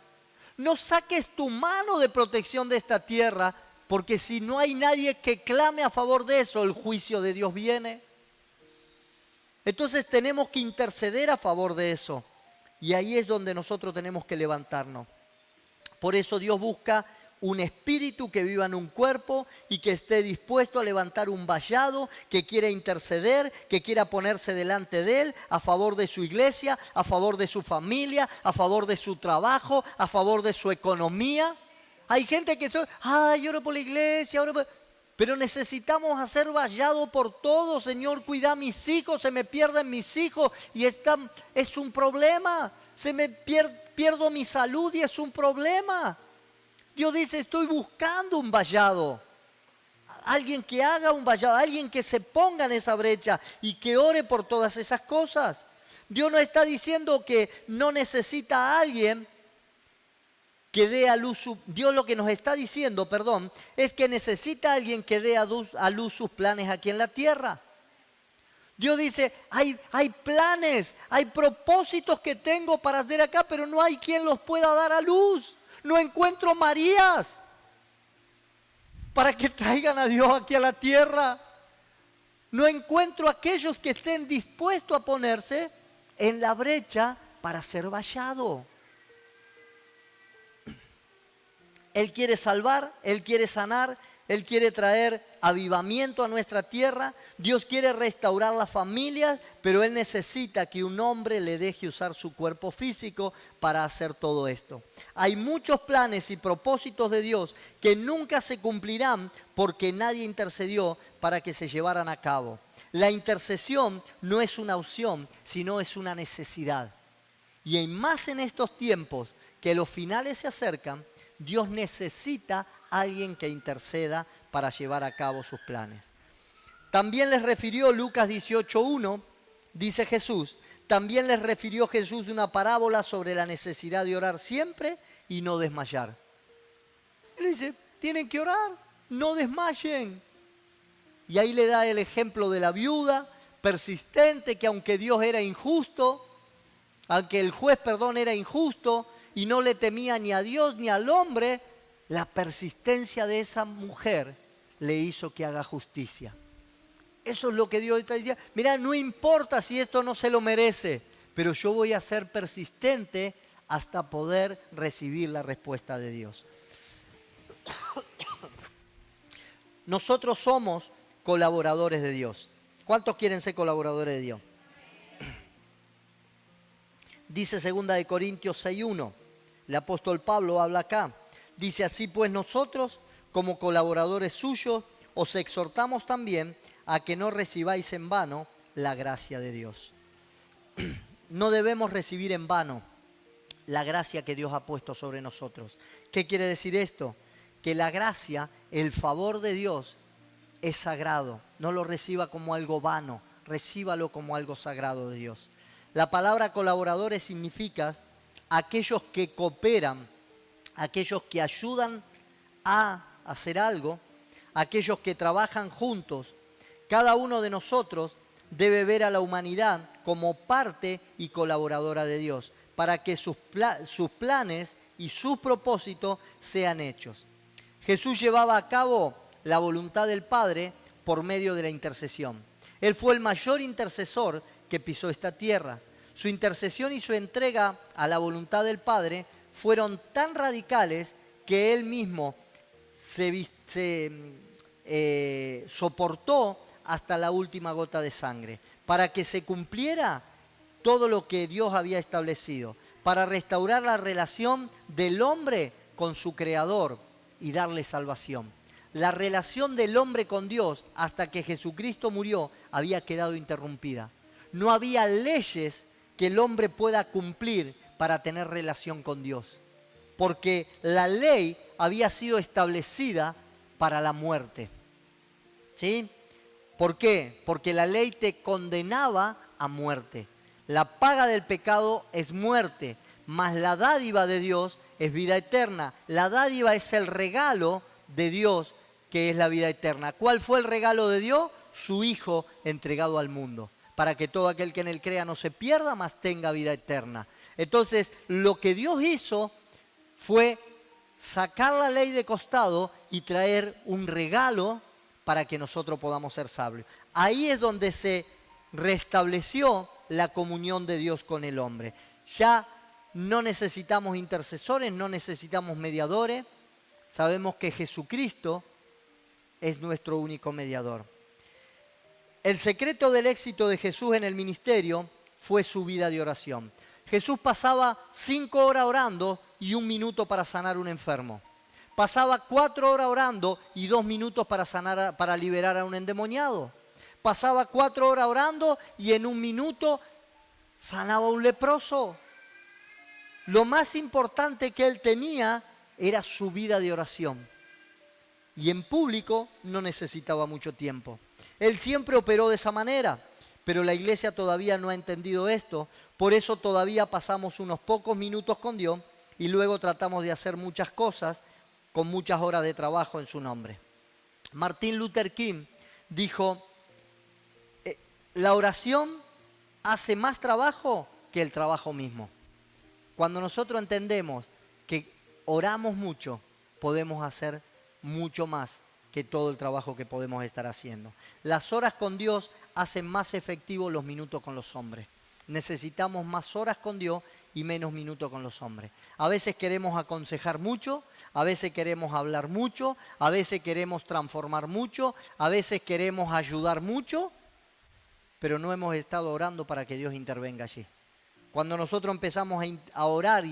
No saques tu mano de protección de esta tierra, porque si no hay nadie que clame a favor de eso, el juicio de Dios viene. Entonces tenemos que interceder a favor de eso. Y ahí es donde nosotros tenemos que levantarnos. Por eso Dios busca un espíritu que viva en un cuerpo y que esté dispuesto a levantar un vallado, que quiera interceder, que quiera ponerse delante de él a favor de su iglesia, a favor de su familia, a favor de su trabajo, a favor de su economía. Hay gente que oro por la iglesia, pero necesitamos hacer vallado por todo. Señor, cuida a mis hijos, se me pierden mis hijos y es un problema. Pierdo mi salud y es un problema. Dios dice, estoy buscando un vallado. Alguien que haga un vallado, alguien que se ponga en esa brecha y que ore por todas esas cosas. Dios no está diciendo que no necesita a alguien que dé a luz. Dios lo que nos está diciendo, es que necesita a alguien que dé a luz sus planes aquí en la tierra. Dios dice, hay planes, hay propósitos que tengo para hacer acá, pero no hay quien los pueda dar a luz. No encuentro Marías para que traigan a Dios aquí a la tierra. No encuentro aquellos que estén dispuestos a ponerse en la brecha para ser vallado. Él quiere salvar, Él quiere sanar, Él quiere traer avivamiento a nuestra tierra. Dios quiere restaurar las familias, pero Él necesita que un hombre le deje usar su cuerpo físico para hacer todo esto. Hay muchos planes y propósitos de Dios que nunca se cumplirán porque nadie intercedió para que se llevaran a cabo. La intercesión no es una opción, sino es una necesidad. Y más en estos tiempos que los finales se acercan, Dios necesita a alguien que interceda para llevar a cabo sus planes. También les refirió Lucas 18:1, dice Jesús, también les refirió Jesús una parábola sobre la necesidad de orar siempre y no desmayar. Él dice, tienen que orar, no desmayen. Y ahí le da el ejemplo de la viuda persistente que aunque Dios era injusto, aunque el juez, era injusto y no le temía ni a Dios ni al hombre, la persistencia de esa mujer le hizo que haga justicia. Eso es lo que Dios está diciendo. Mira, no importa si esto no se lo merece, pero yo voy a ser persistente hasta poder recibir la respuesta de Dios. Nosotros somos colaboradores de Dios. ¿Cuántos quieren ser colaboradores de Dios? Dice 2 Corintios 6:1. El apóstol Pablo habla acá. Dice, así pues nosotros, como colaboradores suyos, os exhortamos también a que no recibáis en vano la gracia de Dios. No debemos recibir en vano la gracia que Dios ha puesto sobre nosotros. ¿Qué quiere decir esto? Que la gracia, el favor de Dios es sagrado. No lo reciba como algo vano, recíbalo como algo sagrado de Dios. La palabra colaboradores significa aquellos que cooperan, aquellos que ayudan a hacer algo, aquellos que trabajan juntos. Cada uno de nosotros debe ver a la humanidad como parte y colaboradora de Dios, para que sus planes y sus propósitos sean hechos. Jesús llevaba a cabo la voluntad del Padre por medio de la intercesión. Él fue el mayor intercesor que pisó esta tierra. Su intercesión y su entrega a la voluntad del Padre fueron tan radicales que Él mismo soportó hasta la última gota de sangre, para que se cumpliera todo lo que Dios había establecido, para restaurar la relación del hombre con su Creador y darle salvación. La relación del hombre con Dios hasta que Jesucristo murió había quedado interrumpida. No había leyes que el hombre pueda cumplir para tener relación con Dios, porque la ley había sido establecida para la muerte. ¿Sí? ¿Por qué? Porque la ley te condenaba a muerte. La paga del pecado es muerte, mas la dádiva de Dios es vida eterna. La dádiva es el regalo de Dios, que es la vida eterna. ¿Cuál fue el regalo de Dios? Su Hijo entregado al mundo, para que todo aquel que en él crea no se pierda, mas tenga vida eterna. Entonces, lo que Dios hizo fue sacar la ley de costado y traer un regalo para que nosotros podamos ser sabios. Ahí es donde se restableció la comunión de Dios con el hombre. Ya no necesitamos intercesores, no necesitamos mediadores. Sabemos que Jesucristo es nuestro único mediador. El secreto del éxito de Jesús en el ministerio fue su vida de oración. Jesús pasaba 5 horas orando y 1 minuto para sanar a un enfermo. Pasaba 4 horas orando y 2 minutos para liberar a un endemoniado. Pasaba 4 horas orando y en 1 minuto sanaba a un leproso. Lo más importante que él tenía era su vida de oración. Y en público no necesitaba mucho tiempo. Él siempre operó de esa manera, pero la iglesia todavía no ha entendido esto. Por eso todavía pasamos unos pocos minutos con Dios y luego tratamos de hacer muchas cosas con muchas horas de trabajo en su nombre. Martin Luther King dijo, la oración hace más trabajo que el trabajo mismo. Cuando nosotros entendemos que oramos mucho, podemos hacer mucho más que todo el trabajo que podemos estar haciendo. Las horas con Dios hacen más efectivos los minutos con los hombres. Necesitamos más horas con Dios y menos minutos con los hombres. A veces queremos aconsejar mucho, a veces queremos hablar mucho, a veces queremos transformar mucho, a veces queremos ayudar mucho, pero no hemos estado orando para que Dios intervenga allí. Cuando nosotros empezamos a orar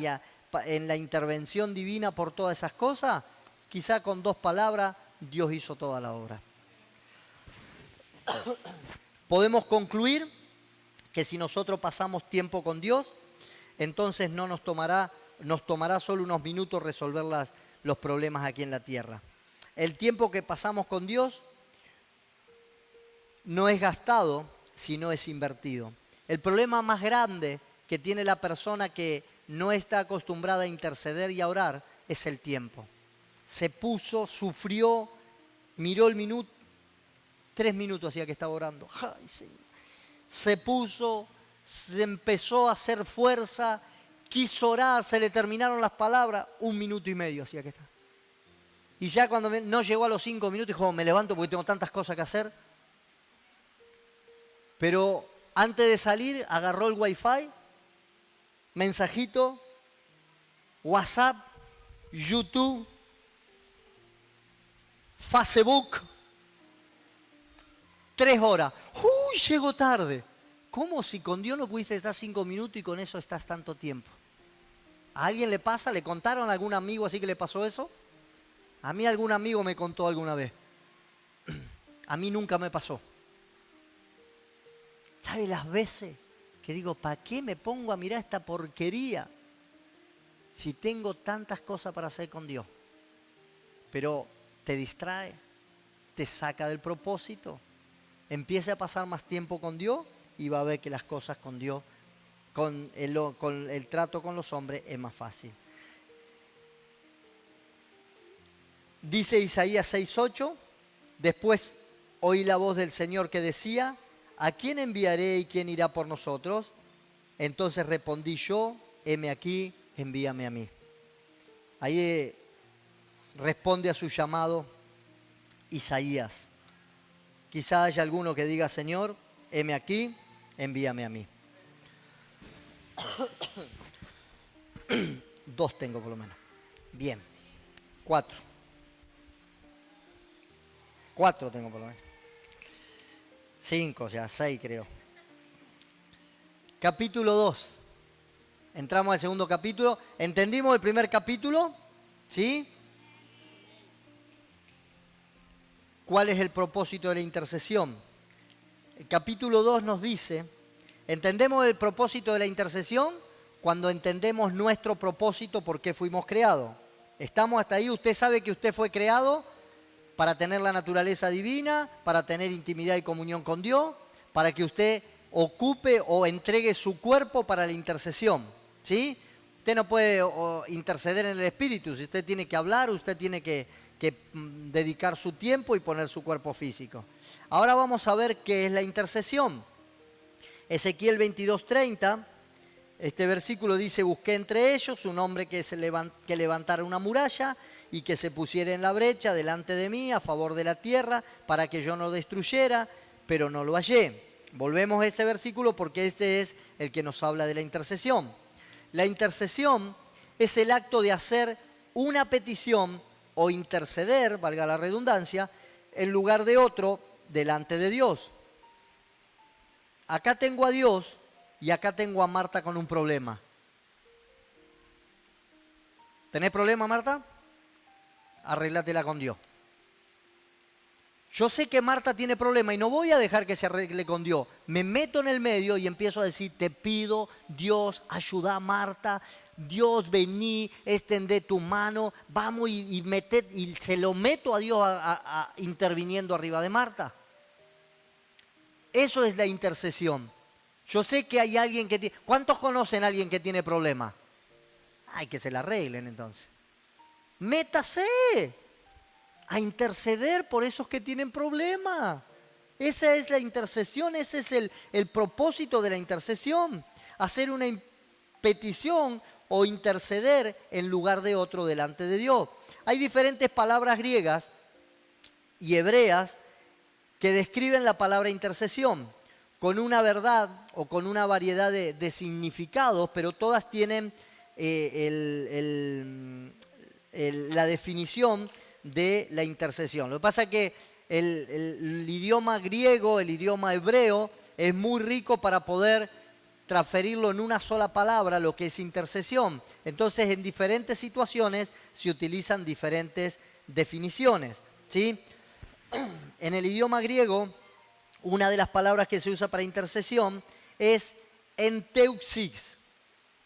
en la intervención divina por todas esas cosas, quizá con 2 palabras Dios hizo toda la obra. Podemos concluir que si nosotros pasamos tiempo con Dios, entonces no nos tomará solo unos minutos resolver los problemas aquí en la tierra. El tiempo que pasamos con Dios no es gastado, sino es invertido. El problema más grande que tiene la persona que no está acostumbrada a interceder y a orar es el tiempo. Se puso, sufrió, miró el minuto, 3 minutos hacía que estaba orando. Ay, Señor. Se puso, se empezó a hacer fuerza, quiso orar, se le terminaron las palabras, 1 minuto y medio hacía que estaba. Y ya cuando no llegó a los 5 minutos, dijo, me levanto porque tengo tantas cosas que hacer. Pero antes de salir, agarró el wifi, mensajito, WhatsApp, YouTube, Facebook, 3 horas. ¡Uy, llego tarde! ¿Cómo si con Dios no pudiste estar 5 minutos y con eso estás tanto tiempo? ¿A alguien le pasa? ¿Le contaron a algún amigo así que le pasó eso? A mí algún amigo me contó alguna vez. A mí nunca me pasó. ¿Sabe las veces que digo, ¿para qué me pongo a mirar esta porquería si tengo tantas cosas para hacer con Dios? Pero te distrae, te saca del propósito. Empiece a pasar más tiempo con Dios y va a ver que las cosas con Dios, con el trato con los hombres es más fácil. Dice Isaías 6:8, después oí la voz del Señor que decía, ¿a quién enviaré y quién irá por nosotros? Entonces respondí yo, heme aquí, envíame a mí. Ahí responde a su llamado Isaías. Quizá haya alguno que diga, Señor, heme aquí, envíame a mí. 2 tengo por lo menos. Bien. 4 tengo por lo menos. 5, o sea, 6 creo. Capítulo 2. Entramos al segundo capítulo. ¿Entendimos el primer capítulo? ¿Sí? ¿Cuál es el propósito de la intercesión? El capítulo 2 nos dice, entendemos el propósito de la intercesión cuando entendemos nuestro propósito, por qué fuimos creados. ¿Estamos hasta ahí? Usted sabe que usted fue creado para tener la naturaleza divina, para tener intimidad y comunión con Dios, para que usted ocupe o entregue su cuerpo para la intercesión, ¿sí? Usted no puede interceder en el espíritu, si usted tiene que hablar, usted tiene que dedicar su tiempo y poner su cuerpo físico. Ahora vamos a ver qué es la intercesión. Ezequiel 22:30, este versículo dice, busqué entre ellos un hombre que levantara una muralla y que se pusiera en la brecha delante de mí a favor de la tierra para que yo no destruyera, pero no lo hallé. Volvemos a ese versículo porque ese es el que nos habla de la intercesión. La intercesión es el acto de hacer una petición o interceder, valga la redundancia, en lugar de otro delante de Dios. Acá tengo a Dios y acá tengo a Marta con un problema. ¿Tenés problema, Marta? Arreglátela con Dios. Yo sé que Marta tiene problema y no voy a dejar que se arregle con Dios. Me meto en el medio y empiezo a decir, te pido, Dios, ayuda a Marta. Dios, vení, extendé tu mano, vamos y se lo meto a Dios interviniendo arriba de Marta. Eso es la intercesión. Yo sé que hay alguien que tiene... ¿Cuántos conocen a alguien que tiene problema? Ay, que se la arreglen entonces. Métase a interceder por esos que tienen problema. Esa es la intercesión, ese es el propósito de la intercesión. Hacer una petición o interceder en lugar de otro delante de Dios. Hay diferentes palabras griegas y hebreas que describen la palabra intercesión con una verdad o con una variedad de significados, pero todas tienen la definición de la intercesión. Lo que pasa es que el idioma griego, el idioma hebreo, es muy rico para poder transferirlo en una sola palabra, lo que es intercesión. Entonces, en diferentes situaciones se utilizan diferentes definiciones, ¿sí? En el idioma griego, una de las palabras que se usa para intercesión es enteuxis.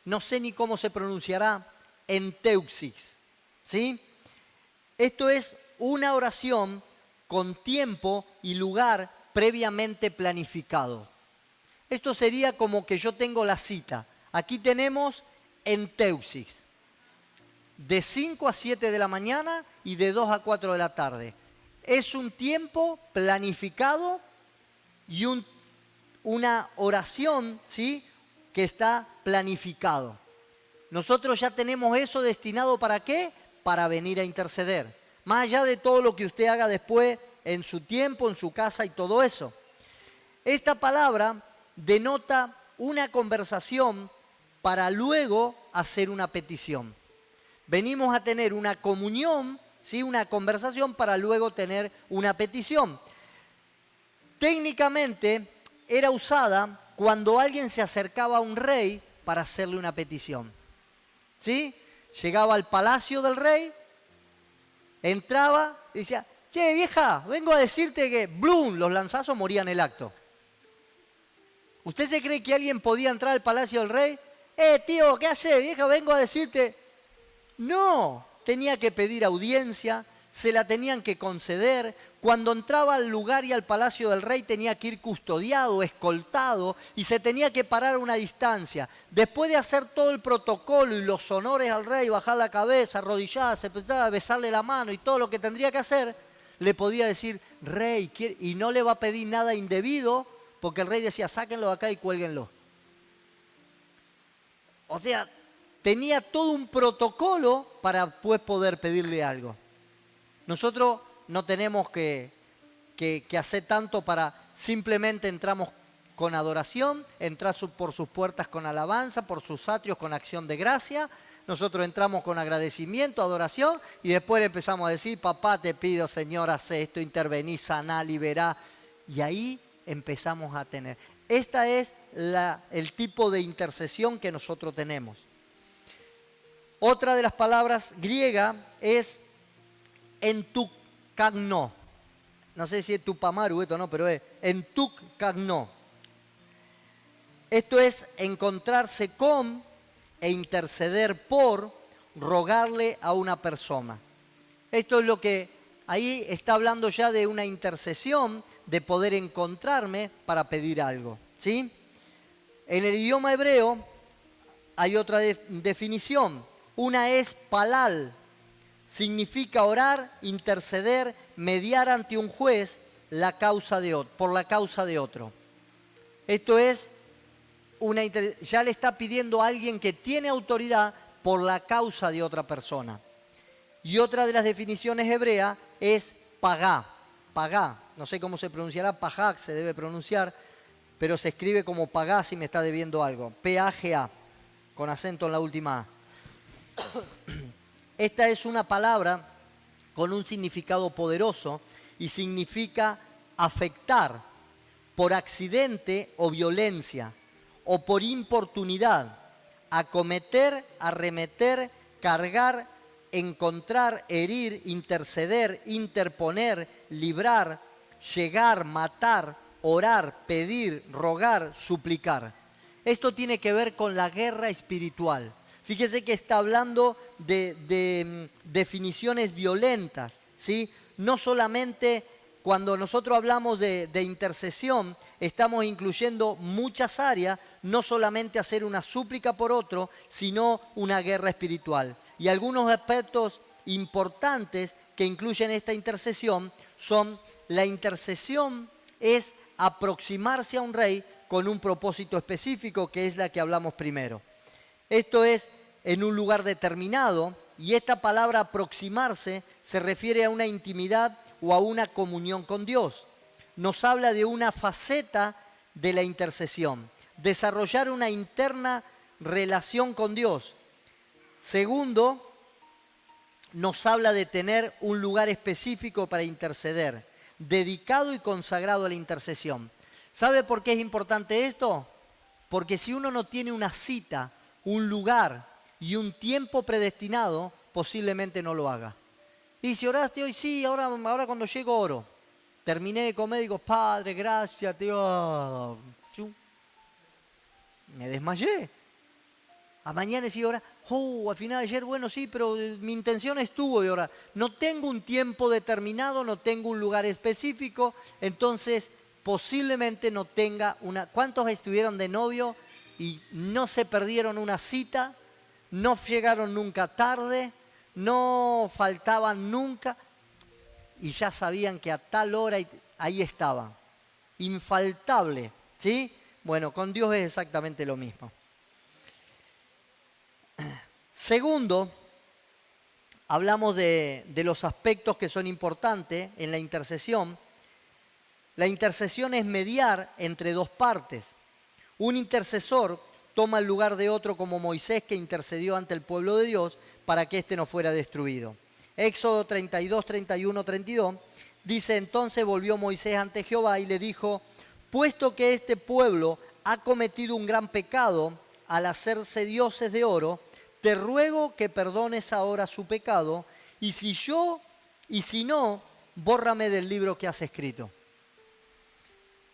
No sé ni cómo se pronunciará enteuxis, ¿sí? Esto es una oración con tiempo y lugar previamente planificado. Esto sería como que yo tengo la cita. Aquí tenemos enteuxis. De 5 a 7 de la mañana y de 2 a 4 de la tarde. Es un tiempo planificado y una oración, ¿sí?, que está planificado. Nosotros ya tenemos eso destinado ¿para qué? Para venir a interceder. Más allá de todo lo que usted haga después en su tiempo, en su casa y todo eso. Esta palabra denota una conversación para luego hacer una petición. Venimos a tener una comunión, ¿sí?, una conversación para luego tener una petición. Técnicamente era usada cuando alguien se acercaba a un rey para hacerle una petición, ¿sí? Llegaba al palacio del rey, entraba y decía, che, vieja, vengo a decirte que, ¡blum!, los lanzazos morían en el acto. ¿Usted se cree que alguien podía entrar al palacio del rey? Tío, ¿qué hace, vieja? Vengo a decirte. No, tenía que pedir audiencia, se la tenían que conceder. Cuando entraba al lugar y al palacio del rey tenía que ir custodiado, escoltado, y se tenía que parar a una distancia. Después de hacer todo el protocolo y los honores al rey, bajar la cabeza, arrodillarse, besarle la mano y todo lo que tendría que hacer, le podía decir, rey, y no le va a pedir nada indebido, porque el rey decía, sáquenlo de acá y cuélguenlo. O sea, tenía todo un protocolo para pues poder pedirle algo. Nosotros no tenemos que hacer tanto para, simplemente entramos con adoración, entras por sus puertas con alabanza, por sus atrios con acción de gracia. Nosotros entramos con agradecimiento, adoración, y después empezamos a decir, papá, te pido, Señor, haz esto, intervení, saná, liberá. Y ahí empezamos a tener. Esta es el tipo de intercesión que nosotros tenemos. Otra de las palabras griega es entukagno. No sé si es tupamaru esto, no, pero es entukagno. Esto es encontrarse con e interceder por, rogarle a una persona. Esto es lo que ahí está hablando ya de una intercesión, de poder encontrarme para pedir algo, ¿sí? En el idioma hebreo hay otra definición. Una es palal. Significa orar, interceder, mediar ante un juez por la causa de otro. Esto es, ya le está pidiendo a alguien que tiene autoridad por la causa de otra persona. Y otra de las definiciones hebreas es pagá. Pagá, no sé cómo se pronunciará, pajá se debe pronunciar, pero se escribe como pagá si me está debiendo algo. P-A-G-A, con acento en la última A. Esta es una palabra con un significado poderoso y significa afectar por accidente o violencia o por importunidad, acometer, arremeter, cargar, encontrar, herir, interceder, interponer, librar, llegar, matar, orar, pedir, rogar, suplicar. Esto tiene que ver con la guerra espiritual. Fíjese que está hablando de definiciones violentas, ¿sí? No solamente cuando nosotros hablamos de intercesión, estamos incluyendo muchas áreas, no solamente hacer una súplica por otro, sino una guerra espiritual. Y algunos aspectos importantes que incluyen esta intercesión son: la intercesión es aproximarse a un rey con un propósito específico, que es la que hablamos primero. Esto es en un lugar determinado, y esta palabra aproximarse se refiere a una intimidad o a una comunión con Dios. Nos habla de una faceta de la intercesión, desarrollar una interna relación con Dios. Segundo, nos habla de tener un lugar específico para interceder, dedicado y consagrado a la intercesión. ¿Sabe por qué es importante esto? Porque si uno no tiene una cita, un lugar y un tiempo predestinado, posiblemente no lo haga. Y si oraste hoy, sí, ahora cuando llego oro. Terminé de comer y digo, Padre, gracias, Dios. Me desmayé. A mañana sí orar. Al final de ayer, bueno, sí, pero mi intención estuvo de orar. No tengo un tiempo determinado, no tengo un lugar específico, entonces posiblemente no tenga una... ¿Cuántos estuvieron de novio y no se perdieron una cita? No llegaron nunca tarde, no faltaban nunca, y ya sabían que a tal hora ahí estaban. Infaltable, ¿sí? Bueno, con Dios es exactamente lo mismo. Segundo, hablamos de los aspectos que son importantes en la intercesión. La intercesión es mediar entre dos partes. Un intercesor toma el lugar de otro, como Moisés, que intercedió ante el pueblo de Dios para que éste no fuera destruido. Éxodo 32, 31, 32 dice: entonces volvió Moisés ante Jehová y le dijo: puesto que este pueblo ha cometido un gran pecado al hacerse dioses de oro, te ruego que perdones ahora su pecado, y si no, bórrame del libro que has escrito.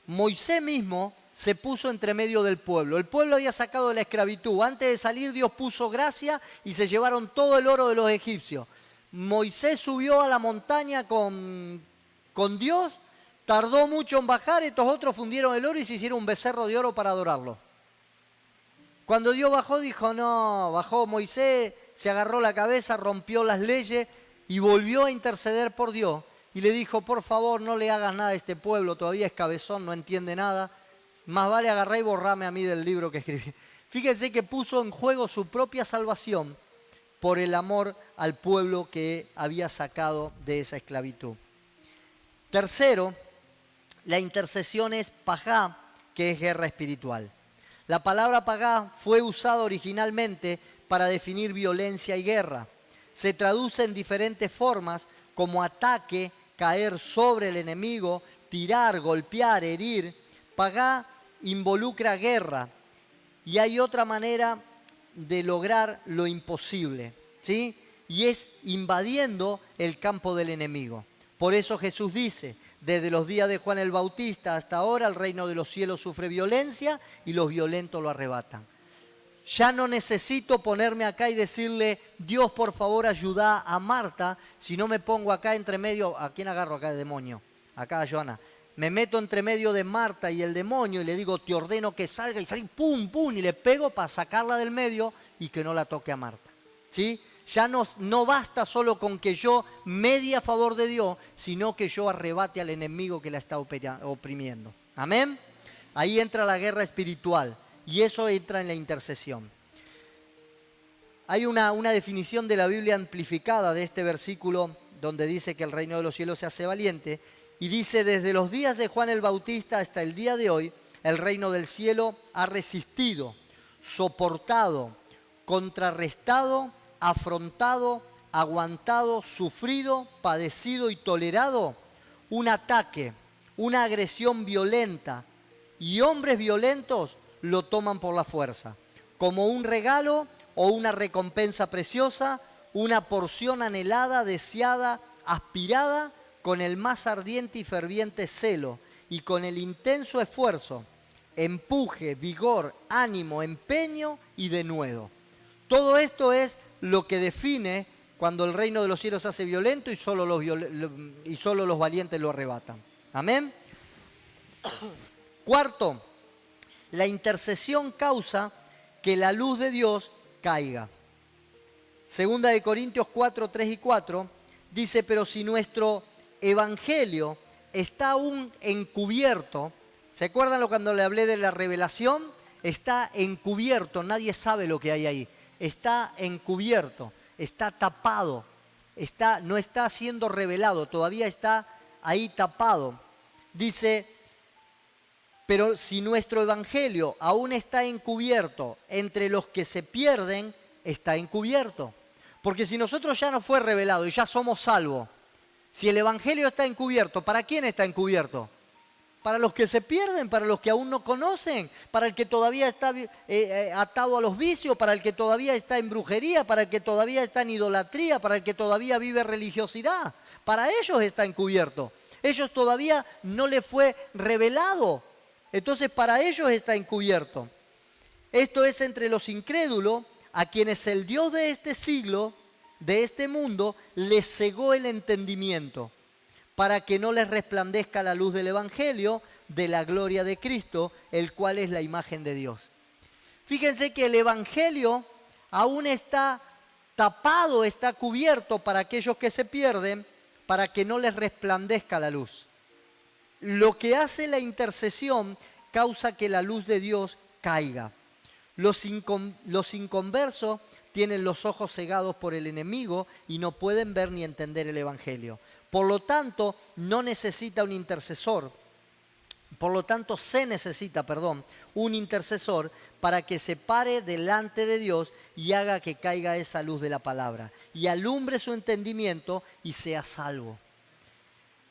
Moisés mismo se puso entre medio del pueblo. El pueblo había sacado de la esclavitud. Antes de salir Dios puso gracia y se llevaron todo el oro de los egipcios. Moisés subió a la montaña con Dios, tardó mucho en bajar, estos otros fundieron el oro y se hicieron un becerro de oro para adorarlo. Cuando Dios bajó, dijo no, bajó Moisés, se agarró la cabeza, rompió las leyes y volvió a interceder por Dios. Y le dijo, por favor, no le hagas nada a este pueblo, todavía es cabezón, no entiende nada. Más vale agarrar y borrarme a mí del libro que escribí. Fíjense que puso en juego su propia salvación por el amor al pueblo que había sacado de esa esclavitud. Tercero, la intercesión es pagá, que es guerra espiritual. La palabra pagá fue usada originalmente para definir violencia y guerra. Se traduce en diferentes formas como ataque, caer sobre el enemigo, tirar, golpear, herir. Pagá involucra guerra y hay otra manera de lograr lo imposible, ¿sí? Y es invadiendo el campo del enemigo. Por eso Jesús dice, desde los días de Juan el Bautista hasta ahora el reino de los cielos sufre violencia y los violentos lo arrebatan. Ya no necesito ponerme acá y decirle, Dios por favor ayuda a Marta, si no me pongo acá entre medio, ¿a quién agarro acá el demonio? Acá a Joana. Me meto entre medio de Marta y el demonio y le digo, te ordeno que salga y salga, pum, pum, y le pego para sacarla del medio y que no la toque a Marta. ¿Sí? Ya no basta solo con que yo medie a favor de Dios, sino que yo arrebate al enemigo que la está oprimiendo. ¿Amén? Ahí entra la guerra espiritual y eso entra en la intercesión. Hay una definición de la Biblia amplificada de este versículo donde dice que el reino de los cielos se hace valiente y dice, desde los días de Juan el Bautista hasta el día de hoy, el reino del cielo ha resistido, soportado, contrarrestado, afrontado, aguantado, sufrido, padecido y tolerado un ataque, una agresión violenta, y hombres violentos lo toman por la fuerza, como un regalo o una recompensa preciosa, una porción anhelada, deseada, aspirada con el más ardiente y ferviente celo y con el intenso esfuerzo, empuje, vigor, ánimo, empeño y denuedo. Todo esto es lo que define cuando el reino de los cielos se hace violento y solo los valientes lo arrebatan. Amén. Cuarto, la intercesión causa que la luz de Dios caiga. Segunda de Corintios 4, 3 y 4 dice, pero si nuestro evangelio está aún encubierto, ¿se acuerdan cuando le hablé de la revelación? Está encubierto, nadie sabe lo que hay ahí. Está encubierto, está tapado, no está siendo revelado, todavía está ahí tapado. Dice, pero si nuestro evangelio aún está encubierto entre los que se pierden, está encubierto. Porque si nosotros ya nos fue revelado y ya somos salvos, si el evangelio está encubierto, ¿para quién está encubierto? Para los que se pierden, para los que aún no conocen, para el que todavía está atado a los vicios, para el que todavía está en brujería, para el que todavía está en idolatría, para el que todavía vive religiosidad. Para ellos está encubierto. Ellos todavía no les fue revelado. Entonces para ellos está encubierto. Esto es entre los incrédulos, a quienes el Dios de este siglo, de este mundo, les cegó el entendimiento, para que no les resplandezca la luz del Evangelio, de la gloria de Cristo, el cual es la imagen de Dios. Fíjense que el Evangelio aún está tapado, está cubierto para aquellos que se pierden, para que no les resplandezca la luz. Lo que hace la intercesión causa que la luz de Dios caiga. Los inconversos tienen los ojos cegados por el enemigo y no pueden ver ni entender el Evangelio. Por lo tanto, no necesita un intercesor. Por lo tanto, se necesita, un intercesor para que se pare delante de Dios y haga que caiga esa luz de la palabra y alumbre su entendimiento y sea salvo.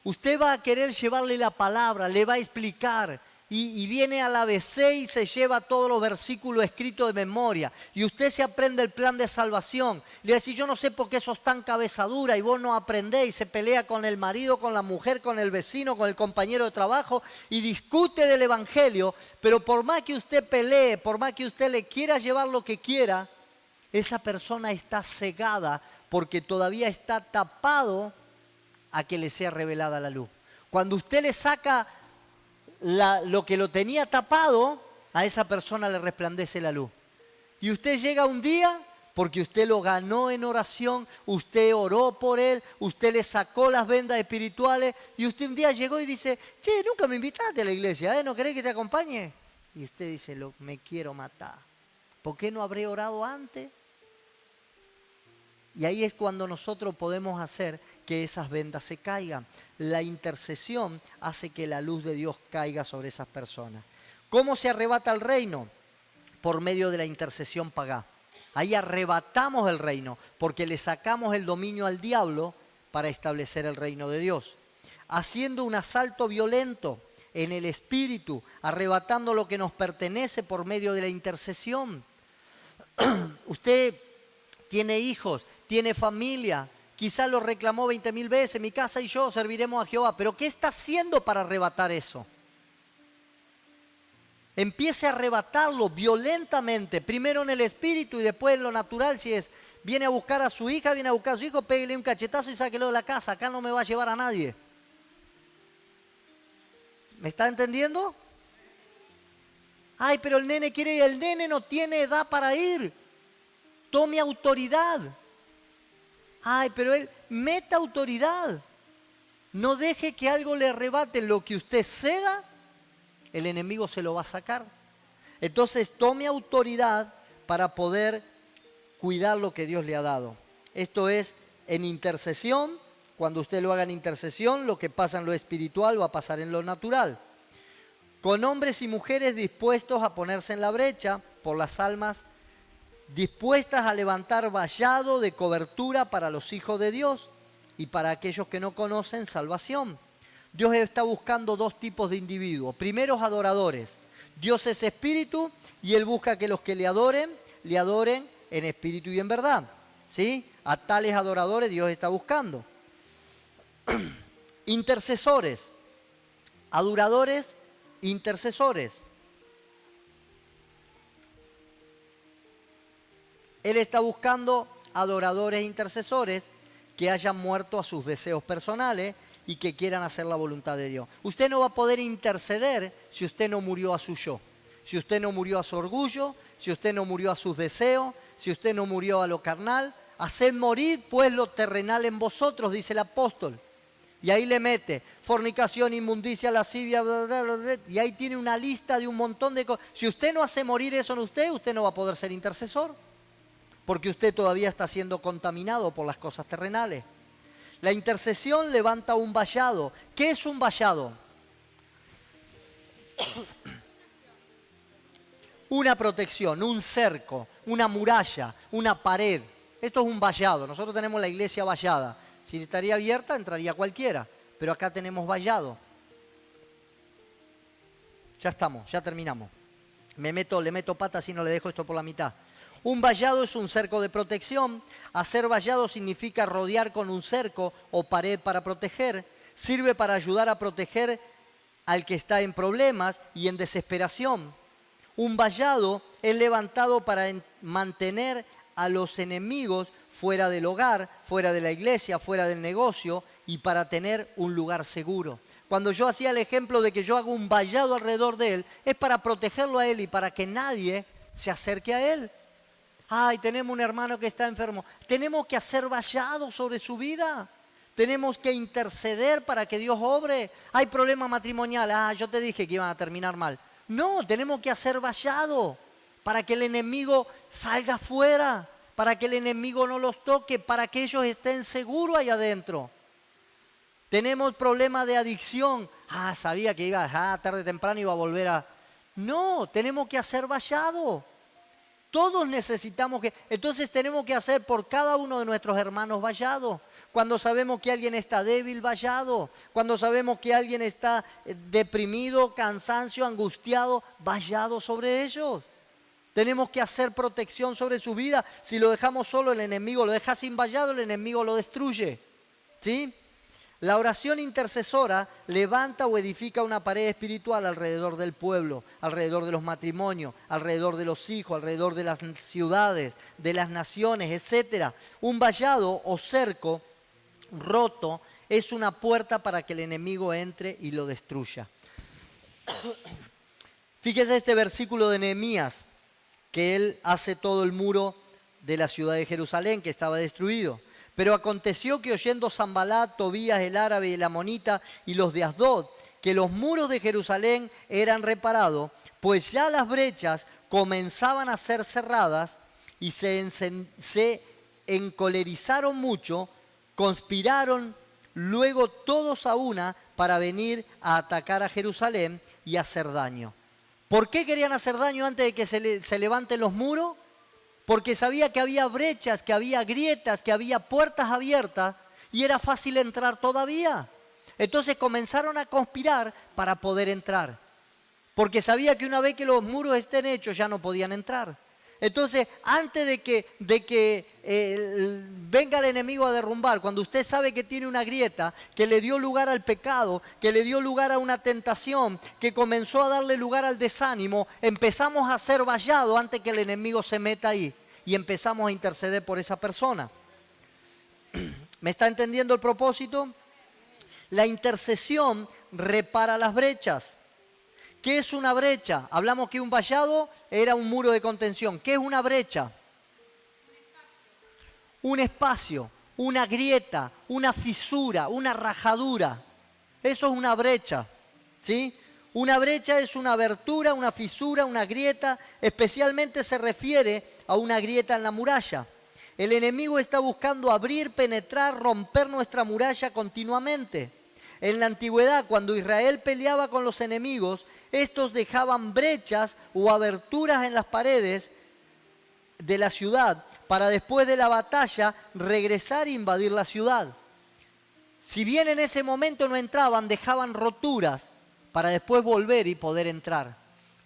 Usted va a querer llevarle la palabra, le va a explicar y viene al ABC y se lleva todos los versículos escritos de memoria. Y usted se aprende el plan de salvación. Le dice, yo no sé por qué sos tan cabeza dura y vos no aprendés, y se pelea con el marido, con la mujer, con el vecino, con el compañero de trabajo y discute del evangelio. Pero por más que usted pelee, por más que usted le quiera llevar lo que quiera, esa persona está cegada porque todavía está tapado a que le sea revelada la luz. Cuando usted le saca lo que lo tenía tapado, a esa persona le resplandece la luz. Y usted llega un día, porque usted lo ganó en oración, usted oró por él, usted le sacó las vendas espirituales, y usted un día llegó y dice, che, nunca me invitaste a la iglesia, ¿eh? ¿No querés que te acompañe? Y usted dice, me quiero matar. ¿Por qué no habré orado antes? Y ahí es cuando nosotros podemos hacer que esas vendas se caigan. La intercesión hace que la luz de Dios caiga sobre esas personas. ¿Cómo se arrebata el reino? Por medio de la intercesión pagá. Ahí arrebatamos el reino porque le sacamos el dominio al diablo para establecer el reino de Dios. Haciendo un asalto violento en el espíritu, arrebatando lo que nos pertenece por medio de la intercesión. Usted tiene hijos, tiene familia, quizás lo reclamó 20.000 veces, mi casa y yo serviremos a Jehová, pero ¿qué está haciendo para arrebatar eso? Empiece a arrebatarlo violentamente, primero en el espíritu y después en lo natural. Si viene a buscar a su hija, viene a buscar a su hijo, pégale un cachetazo y sáquelo de la casa, acá no me va a llevar a nadie. ¿Me está entendiendo? Ay, pero el nene quiere ir, el nene no tiene edad para ir. Tome autoridad. Ay, pero él meta autoridad. No deje que algo le arrebate lo que usted ceda, el enemigo se lo va a sacar. Entonces tome autoridad para poder cuidar lo que Dios le ha dado. Esto es en intercesión. Cuando usted lo haga en intercesión, lo que pasa en lo espiritual va a pasar en lo natural. Con hombres y mujeres dispuestos a ponerse en la brecha por las almas, dispuestas a levantar vallado de cobertura para los hijos de Dios y para aquellos que no conocen salvación. Dios está buscando dos tipos de individuos. Primero, adoradores. Dios es espíritu y Él busca que los que le adoren en espíritu y en verdad. ¿Sí? A tales adoradores Dios está buscando. Intercesores. Adoradores, intercesores. Él está buscando adoradores e intercesores que hayan muerto a sus deseos personales y que quieran hacer la voluntad de Dios. Usted no va a poder interceder si usted no murió a su yo, si usted no murió a su orgullo, si usted no murió a sus deseos, si usted no murió a lo carnal. Haced morir pues lo terrenal en vosotros, dice el apóstol. Y ahí le mete fornicación, inmundicia, lascivia, bla, bla, bla, bla, y ahí tiene una lista de un montón de cosas. Si usted no hace morir eso en usted, usted no va a poder ser intercesor, porque usted todavía está siendo contaminado por las cosas terrenales. La intercesión levanta un vallado. ¿Qué es un vallado? Una protección, un cerco, una muralla, una pared. Esto es un vallado. Nosotros tenemos la iglesia vallada. Si estaría abierta, entraría cualquiera. Pero acá tenemos vallado. Ya estamos, ya terminamos. Le meto patas y no le dejo esto por la mitad. Un vallado es un cerco de protección. Hacer vallado significa rodear con un cerco o pared para proteger. Sirve para ayudar a proteger al que está en problemas y en desesperación. Un vallado es levantado para mantener a los enemigos fuera del hogar, fuera de la iglesia, fuera del negocio y para tener un lugar seguro. Cuando yo hacía el ejemplo de que yo hago un vallado alrededor de él, es para protegerlo a él y para que nadie se acerque a él. Ay, tenemos un hermano que está enfermo. Tenemos que hacer vallado sobre su vida. Tenemos que interceder para que Dios obre. Hay problema matrimonial. Ah, yo te dije que iban a terminar mal. No, tenemos que hacer vallado para que el enemigo salga afuera, para que el enemigo no los toque, para que ellos estén seguros ahí adentro. Tenemos problemas de adicción. Ah, sabía que iba tarde o temprano iba a volver a... No, tenemos que hacer vallado. Todos necesitamos que... Entonces tenemos que hacer por cada uno de nuestros hermanos vallado. Cuando sabemos que alguien está débil, vallado. Cuando sabemos que alguien está deprimido, cansancio, angustiado, vallado sobre ellos. Tenemos que hacer protección sobre su vida. Si lo dejamos solo, el enemigo lo deja sin vallado, el enemigo lo destruye. ¿Sí? La oración intercesora levanta o edifica una pared espiritual alrededor del pueblo, alrededor de los matrimonios, alrededor de los hijos, alrededor de las ciudades, de las naciones, etc. Un vallado o cerco roto es una puerta para que el enemigo entre y lo destruya. Fíjese este versículo de Nehemías, que él hace todo el muro de la ciudad de Jerusalén, que estaba destruido. Pero aconteció que oyendo Sanbalat, Tobías el árabe y el amonita y los de Asdod, que los muros de Jerusalén eran reparados, pues ya las brechas comenzaban a ser cerradas y se encolerizaron mucho, conspiraron luego todos a una para venir a atacar a Jerusalén y hacer daño. ¿Por qué querían hacer daño antes de que se levanten los muros? Porque sabía que había brechas, que había grietas, que había puertas abiertas y era fácil entrar todavía. Entonces comenzaron a conspirar para poder entrar. Porque sabía que una vez que los muros estén hechos ya no podían entrar. Entonces, antes de que venga el enemigo a derrumbar, cuando usted sabe que tiene una grieta, que le dio lugar al pecado, que le dio lugar a una tentación, que comenzó a darle lugar al desánimo, empezamos a ser vallados antes que el enemigo se meta ahí y empezamos a interceder por esa persona. ¿Me está entendiendo el propósito? La intercesión repara las brechas. ¿Qué es una brecha? Hablamos que un vallado era un muro de contención. ¿Qué es una brecha? Un espacio, una grieta, una fisura, una rajadura. Eso es una brecha, ¿sí? Una brecha es una abertura, una fisura, una grieta. Especialmente se refiere a una grieta en la muralla. El enemigo está buscando abrir, penetrar, romper nuestra muralla continuamente. En la antigüedad, cuando Israel peleaba con los enemigos, estos dejaban brechas o aberturas en las paredes de la ciudad para después de la batalla regresar e invadir la ciudad. Si bien en ese momento no entraban, dejaban roturas para después volver y poder entrar.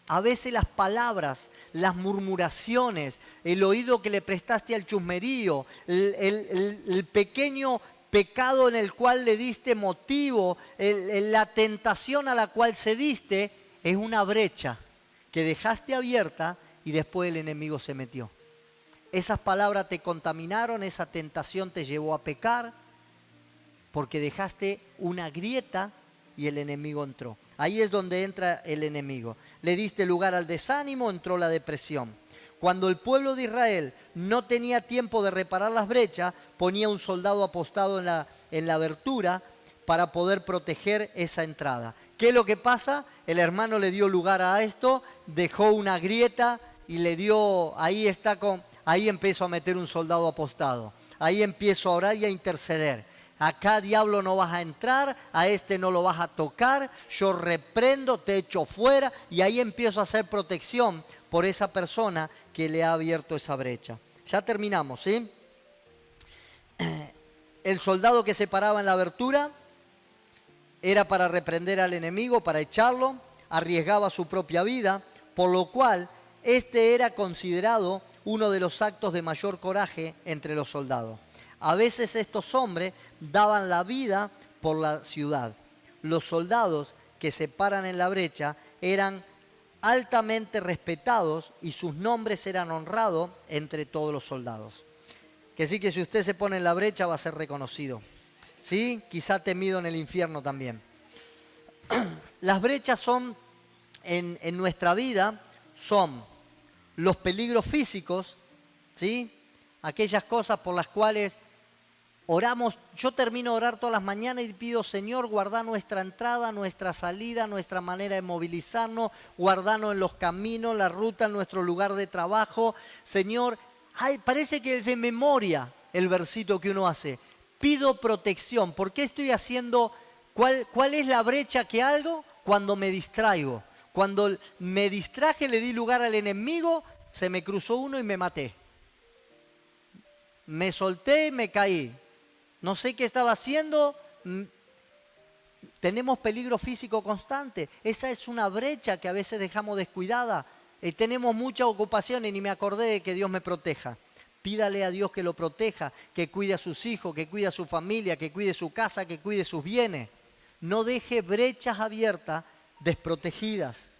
A veces las palabras, las murmuraciones, el oído que le prestaste al chusmerío, el pequeño pecado en el cual le diste motivo, la tentación a la cual cediste, es una brecha que dejaste abierta y después el enemigo se metió. Esas palabras te contaminaron, esa tentación te llevó a pecar, porque dejaste una grieta y el enemigo entró. Ahí es donde entra el enemigo. Le diste lugar al desánimo, entró la depresión. Cuando el pueblo de Israel no tenía tiempo de reparar las brechas, ponía un soldado apostado en la abertura para poder proteger esa entrada. ¿Qué es lo que pasa? El hermano le dio lugar a esto, dejó una grieta y le dio, ahí empezó a meter un soldado apostado. Ahí empiezo a orar y a interceder. Acá, diablo, no vas a entrar, a este no lo vas a tocar, yo reprendo, te echo fuera, y ahí empiezo a hacer protección por esa persona que le ha abierto esa brecha. Ya terminamos, ¿sí? El soldado que se paraba en la abertura era para reprender al enemigo, para echarlo, arriesgaba su propia vida, por lo cual este era considerado uno de los actos de mayor coraje entre los soldados. A veces estos hombres daban la vida por la ciudad. Los soldados que se paran en la brecha eran altamente respetados y sus nombres eran honrados entre todos los soldados. Que sí, que si usted se pone en la brecha va a ser reconocido. ¿Sí? Quizá temido en el infierno también. Las brechas son, en nuestra vida, son los peligros físicos, ¿sí? Aquellas cosas por las cuales oramos. Yo termino de orar todas las mañanas y pido, Señor, guarda nuestra entrada, nuestra salida, nuestra manera de movilizarnos, guardanos en los caminos, la ruta, en nuestro lugar de trabajo. Señor, parece que es de memoria el versito que uno hace. Pido protección. ¿Por qué estoy haciendo? ¿Cuál es la brecha que hago? Cuando me distraigo. Cuando me distraje, le di lugar al enemigo, se me cruzó uno y me maté. Me solté y me caí. no sé qué estaba haciendo. Tenemos peligro físico constante. Esa es una brecha que a veces dejamos descuidada. Tenemos mucha ocupación y ni me acordé de que Dios me proteja. Pídale a Dios que lo proteja, que cuide a sus hijos, que cuide a su familia, que cuide su casa, que cuide sus bienes. No deje brechas abiertas, desprotegidas.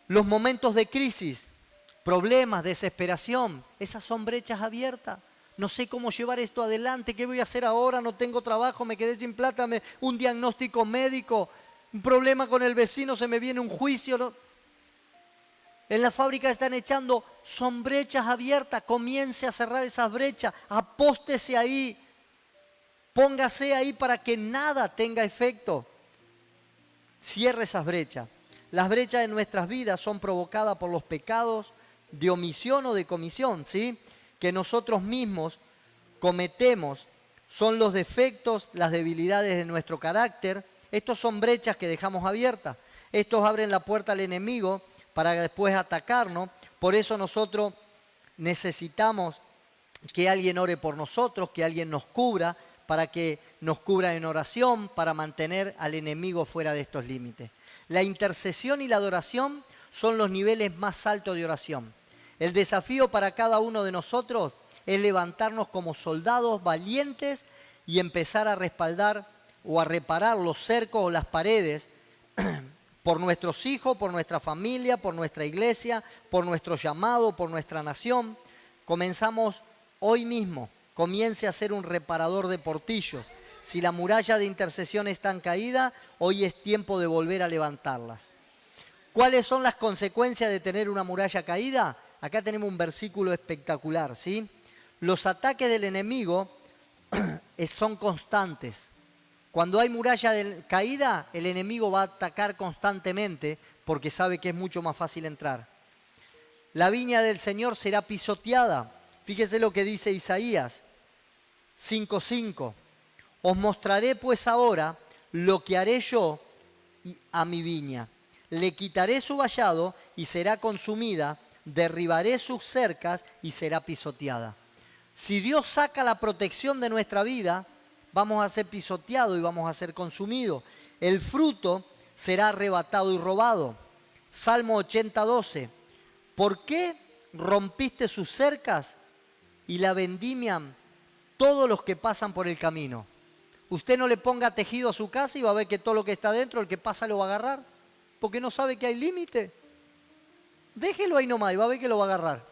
Los momentos de crisis, problemas, desesperación, esas son brechas abiertas. No sé cómo llevar esto adelante, ¿qué voy a hacer ahora? No tengo trabajo, me quedé sin plata, un diagnóstico médico, un problema con el vecino, se me viene un juicio. ¿No? En la fábrica están echando, son brechas abiertas, comience a cerrar esas brechas, apóstese ahí, póngase ahí para que nada tenga efecto. Cierre esas brechas. Las brechas de nuestras vidas son provocadas por los pecados de omisión o de comisión, ¿sí? Que nosotros mismos cometemos, son los defectos, las debilidades de nuestro carácter. Estos son brechas que dejamos abiertas. Estos abren la puerta al enemigo para después atacarnos. Por eso nosotros necesitamos que alguien ore por nosotros, que alguien nos cubra, para que nos cubra en oración, para mantener al enemigo fuera de estos límites. La intercesión y la adoración son los niveles más altos de oración. El desafío para cada uno de nosotros es levantarnos como soldados valientes y empezar a respaldar o a reparar los cercos o las paredes por nuestros hijos, por nuestra familia, por nuestra iglesia, por nuestro llamado, por nuestra nación. Comenzamos hoy mismo. Comience a ser un reparador de portillos. Si la muralla de intercesión está caída, hoy es tiempo de volver a levantarlas. ¿Cuáles son las consecuencias de tener una muralla caída? Acá tenemos un versículo espectacular, ¿sí? Los ataques del enemigo son constantes. Cuando hay muralla caída, el enemigo va a atacar constantemente porque sabe que es mucho más fácil entrar. La viña del Señor será pisoteada. Fíjese lo que dice Isaías 5:5. Os mostraré pues ahora lo que haré yo a mi viña. Le quitaré su vallado y será consumida, derribaré sus cercas y será pisoteada. Si Dios saca la protección de nuestra vida, vamos a ser pisoteados y vamos a ser consumidos. El fruto será arrebatado y robado. Salmo 80:12. ¿Por qué rompiste sus cercas y la vendimian todos los que pasan por el camino? Usted no le ponga tejido a su casa y va a ver que todo lo que está dentro, el que pasa lo va a agarrar, porque no sabe que hay límite. Déjelo ahí nomás y va a ver que lo va a agarrar.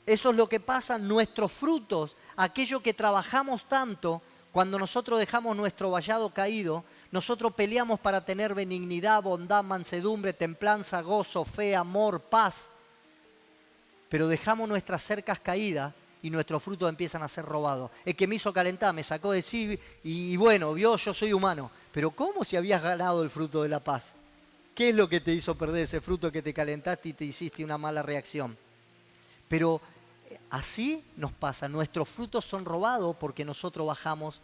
Eso es lo que pasa, nuestros frutos, aquello que trabajamos tanto, cuando nosotros dejamos nuestro vallado caído, nosotros peleamos para tener benignidad, bondad, mansedumbre, templanza, gozo, fe, amor, paz. Pero dejamos nuestras cercas caídas y nuestros frutos empiezan a ser robados. El que me hizo calentar, me sacó de sí y bueno, vio, yo soy humano. Pero ¿cómo si habías ganado el fruto de la paz? ¿Qué es lo que te hizo perder ese fruto que te calentaste y te hiciste una mala reacción? Pero así nos pasa, nuestros frutos son robados porque nosotros bajamos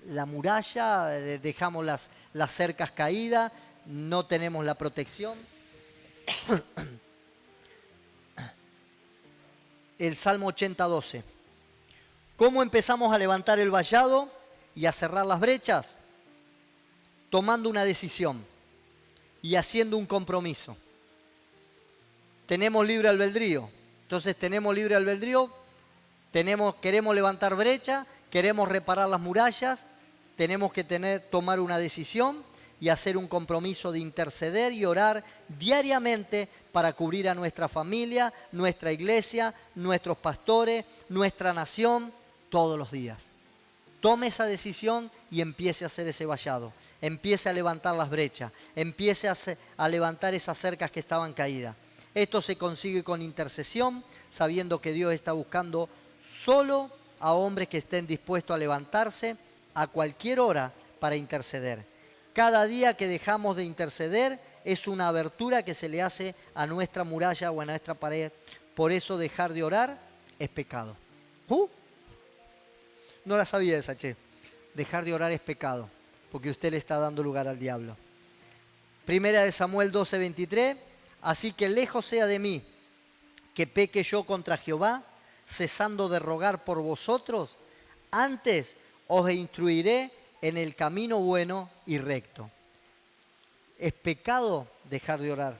la muralla, dejamos las cercas caídas, no tenemos la protección. El Salmo 80:12. ¿Cómo empezamos a levantar el vallado y a cerrar las brechas? Tomando una decisión y haciendo un compromiso. Tenemos libre albedrío. Entonces tenemos libre albedrío, queremos levantar brecha, queremos reparar las murallas, tenemos que tomar una decisión y hacer un compromiso de interceder y orar diariamente para cubrir a nuestra familia, nuestra iglesia, nuestros pastores, nuestra nación, todos los días. Tome esa decisión y empiece a hacer ese vallado, empiece a levantar las brechas, empiece a levantar esas cercas que estaban caídas. Esto se consigue con intercesión, sabiendo que Dios está buscando solo a hombres que estén dispuestos a levantarse a cualquier hora para interceder. Cada día que dejamos de interceder es una abertura que se le hace a nuestra muralla o a nuestra pared. Por eso dejar de orar es pecado. No la sabía esa, che. Dejar de orar es pecado, porque usted le está dando lugar al diablo. Primera de Samuel 12:23. Así que lejos sea de mí que peque yo contra Jehová, cesando de rogar por vosotros? Antes os instruiré en el camino bueno y recto. Es pecado dejar de orar.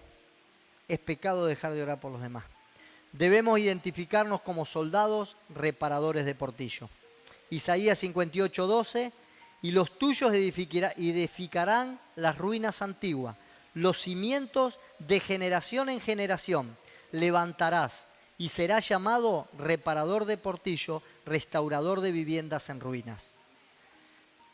Es pecado dejar de orar por los demás. Debemos identificarnos como soldados reparadores de portillo. Isaías 58:12, y los tuyos edificarán las ruinas antiguas, los cimientos de generación en generación levantarás, y serás llamado reparador de portillo, restaurador de viviendas en ruinas.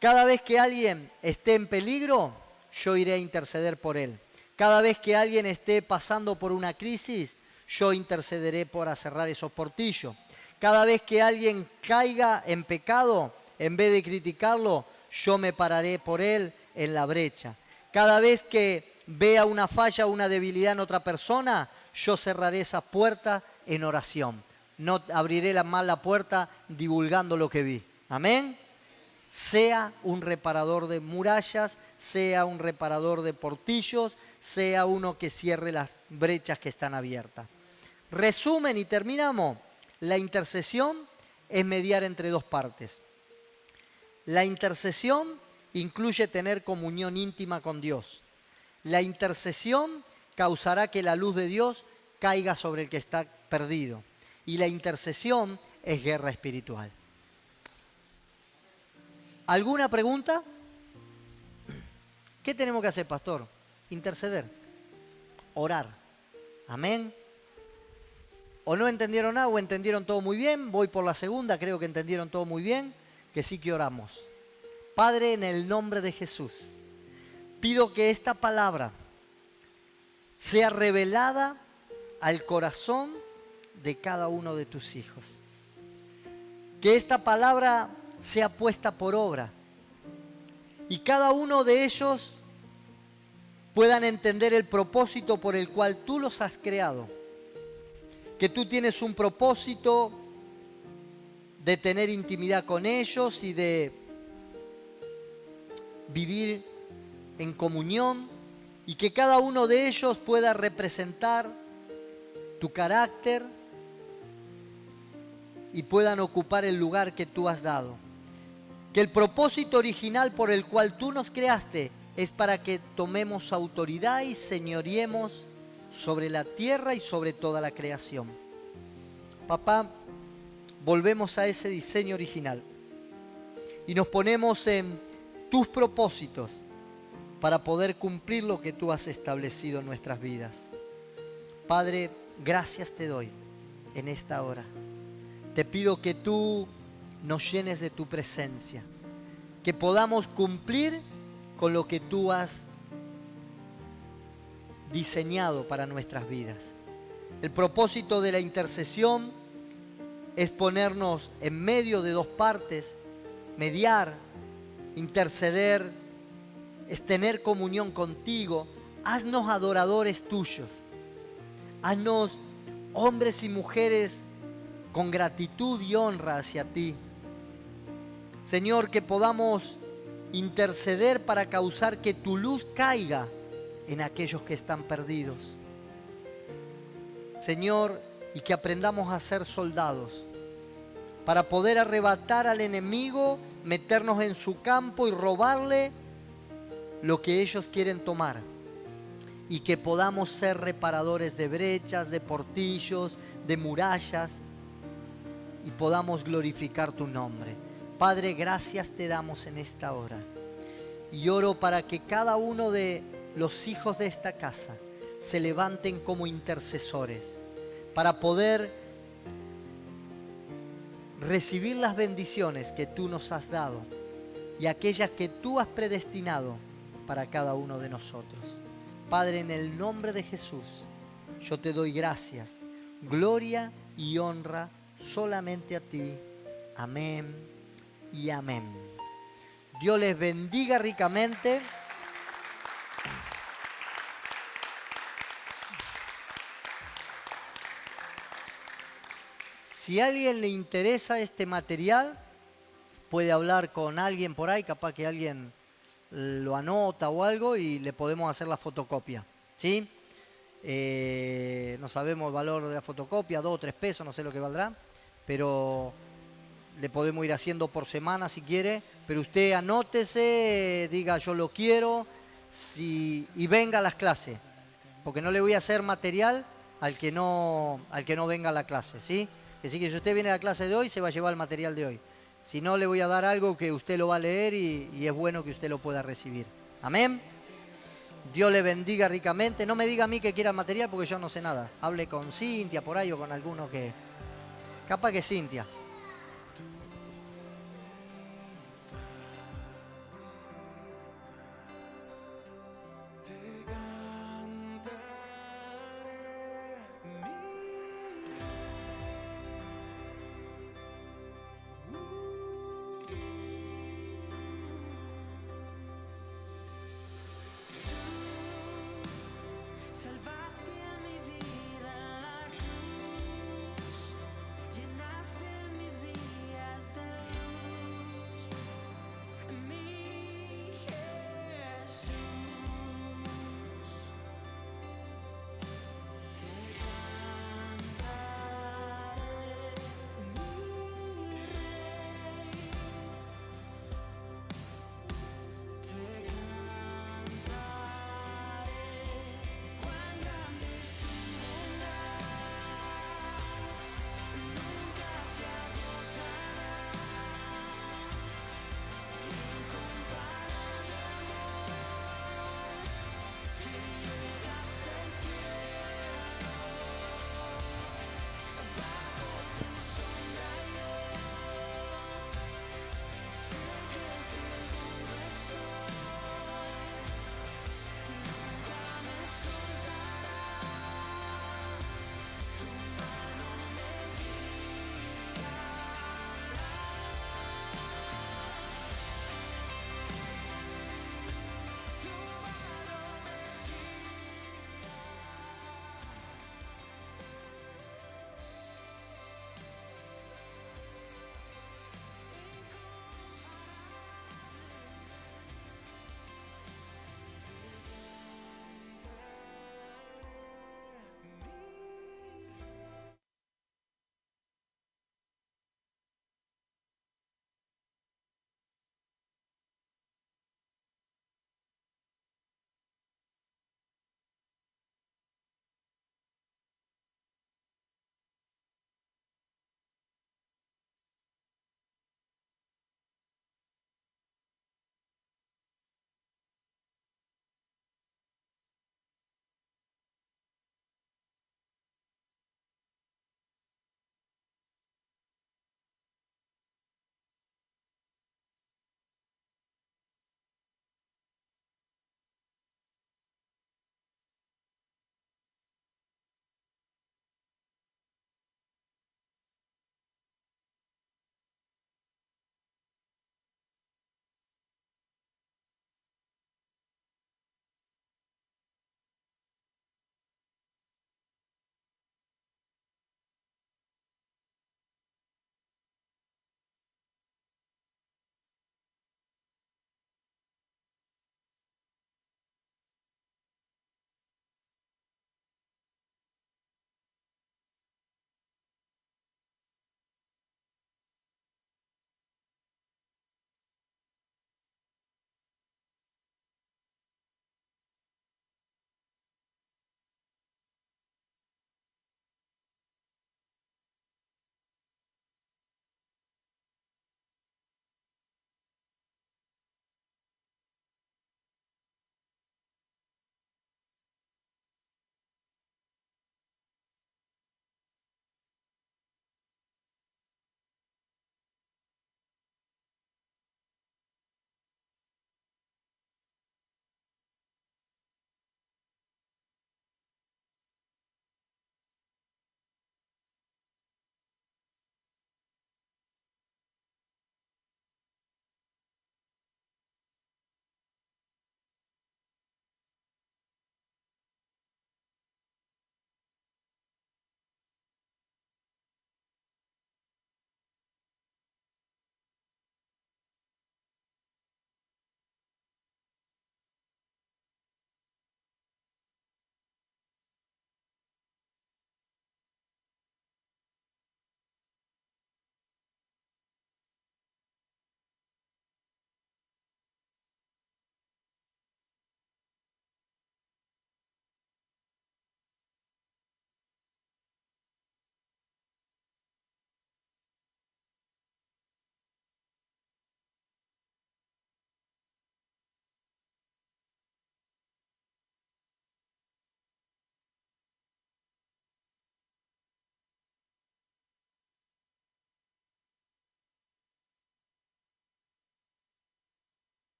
Cada vez que alguien esté en peligro, yo iré a interceder por él. Cada vez que alguien esté pasando por una crisis, yo intercederé para cerrar esos portillos. Cada vez que alguien caiga en pecado, en vez de criticarlo, yo me pararé por él en la brecha. Cada vez que vea una falla o una debilidad en otra persona, yo cerraré esa puerta en oración. No abriré más la puerta divulgando lo que vi. Amén. Sea un reparador de murallas, sea un reparador de portillos, sea uno que cierre las brechas que están abiertas. Resumen y terminamos. La intercesión es mediar entre dos partes. La intercesión incluye tener comunión íntima con Dios. La intercesión causará que la luz de Dios caiga sobre el que está perdido. Y la intercesión es guerra espiritual. ¿Alguna pregunta? ¿Qué tenemos que hacer, pastor? Interceder, orar. Amén. ¿O no entendieron nada o entendieron todo muy bien? Voy por la segunda, creo que entendieron todo muy bien, que sí que oramos. Padre, en el nombre de Jesús, pido que esta palabra sea revelada al corazón de cada uno de tus hijos. Que esta palabra sea puesta por obra y cada uno de ellos puedan entender el propósito por el cual tú los has creado. Que tú tienes un propósito de tener intimidad con ellos y de vivir en comunión, y que cada uno de ellos pueda representar tu carácter y puedan ocupar el lugar que tú has dado. Que el propósito original por el cual tú nos creaste es para que tomemos autoridad y señoreemos sobre la tierra y sobre toda la creación. Papá, volvemos a ese diseño original y nos ponemos en tus propósitos para poder cumplir lo que tú has establecido en nuestras vidas. Padre, gracias te doy en esta hora. Te pido que tú nos llenes de tu presencia, que podamos cumplir con lo que tú has diseñado para nuestras vidas. El propósito de la intercesión es ponernos en medio de dos partes, mediar, interceder, es tener comunión contigo. Haznos adoradores tuyos. Haznos hombres y mujeres con gratitud y honra hacia ti. Señor, que podamos interceder para causar que tu luz caiga en aquellos que están perdidos. Señor, y que aprendamos a ser soldados para poder arrebatar al enemigo, meternos en su campo y robarle lo que ellos quieren tomar. Y que podamos ser reparadores de brechas, de portillos, de murallas, y podamos glorificar tu nombre. Padre, gracias te damos en esta hora. Y oro para que cada uno de los hijos de esta casa se levanten como intercesores para poder recibir las bendiciones que tú nos has dado y aquellas que tú has predestinado para cada uno de nosotros. Padre, en el nombre de Jesús, yo te doy gracias, gloria y honra solamente a ti. Amén y amén. Dios les bendiga ricamente. Si a alguien le interesa este material, puede hablar con alguien por ahí, capaz que alguien lo anota o algo y le podemos hacer la fotocopia, ¿sí? No sabemos el valor de la fotocopia, 2 o 3 pesos, no sé lo que valdrá, pero le podemos ir haciendo por semana si quiere, pero usted anótese, diga yo lo quiero y venga a las clases, porque no le voy a hacer material al que no venga a la clase, ¿sí? Así que si usted viene a la clase de hoy, se va a llevar el material de hoy. Si no, le voy a dar algo que usted lo va a leer y es bueno que usted lo pueda recibir. Amén. Dios le bendiga ricamente. No me diga a mí que quiera material porque yo no sé nada. Hable con Cintia por ahí o con alguno que... Capaz que Cintia.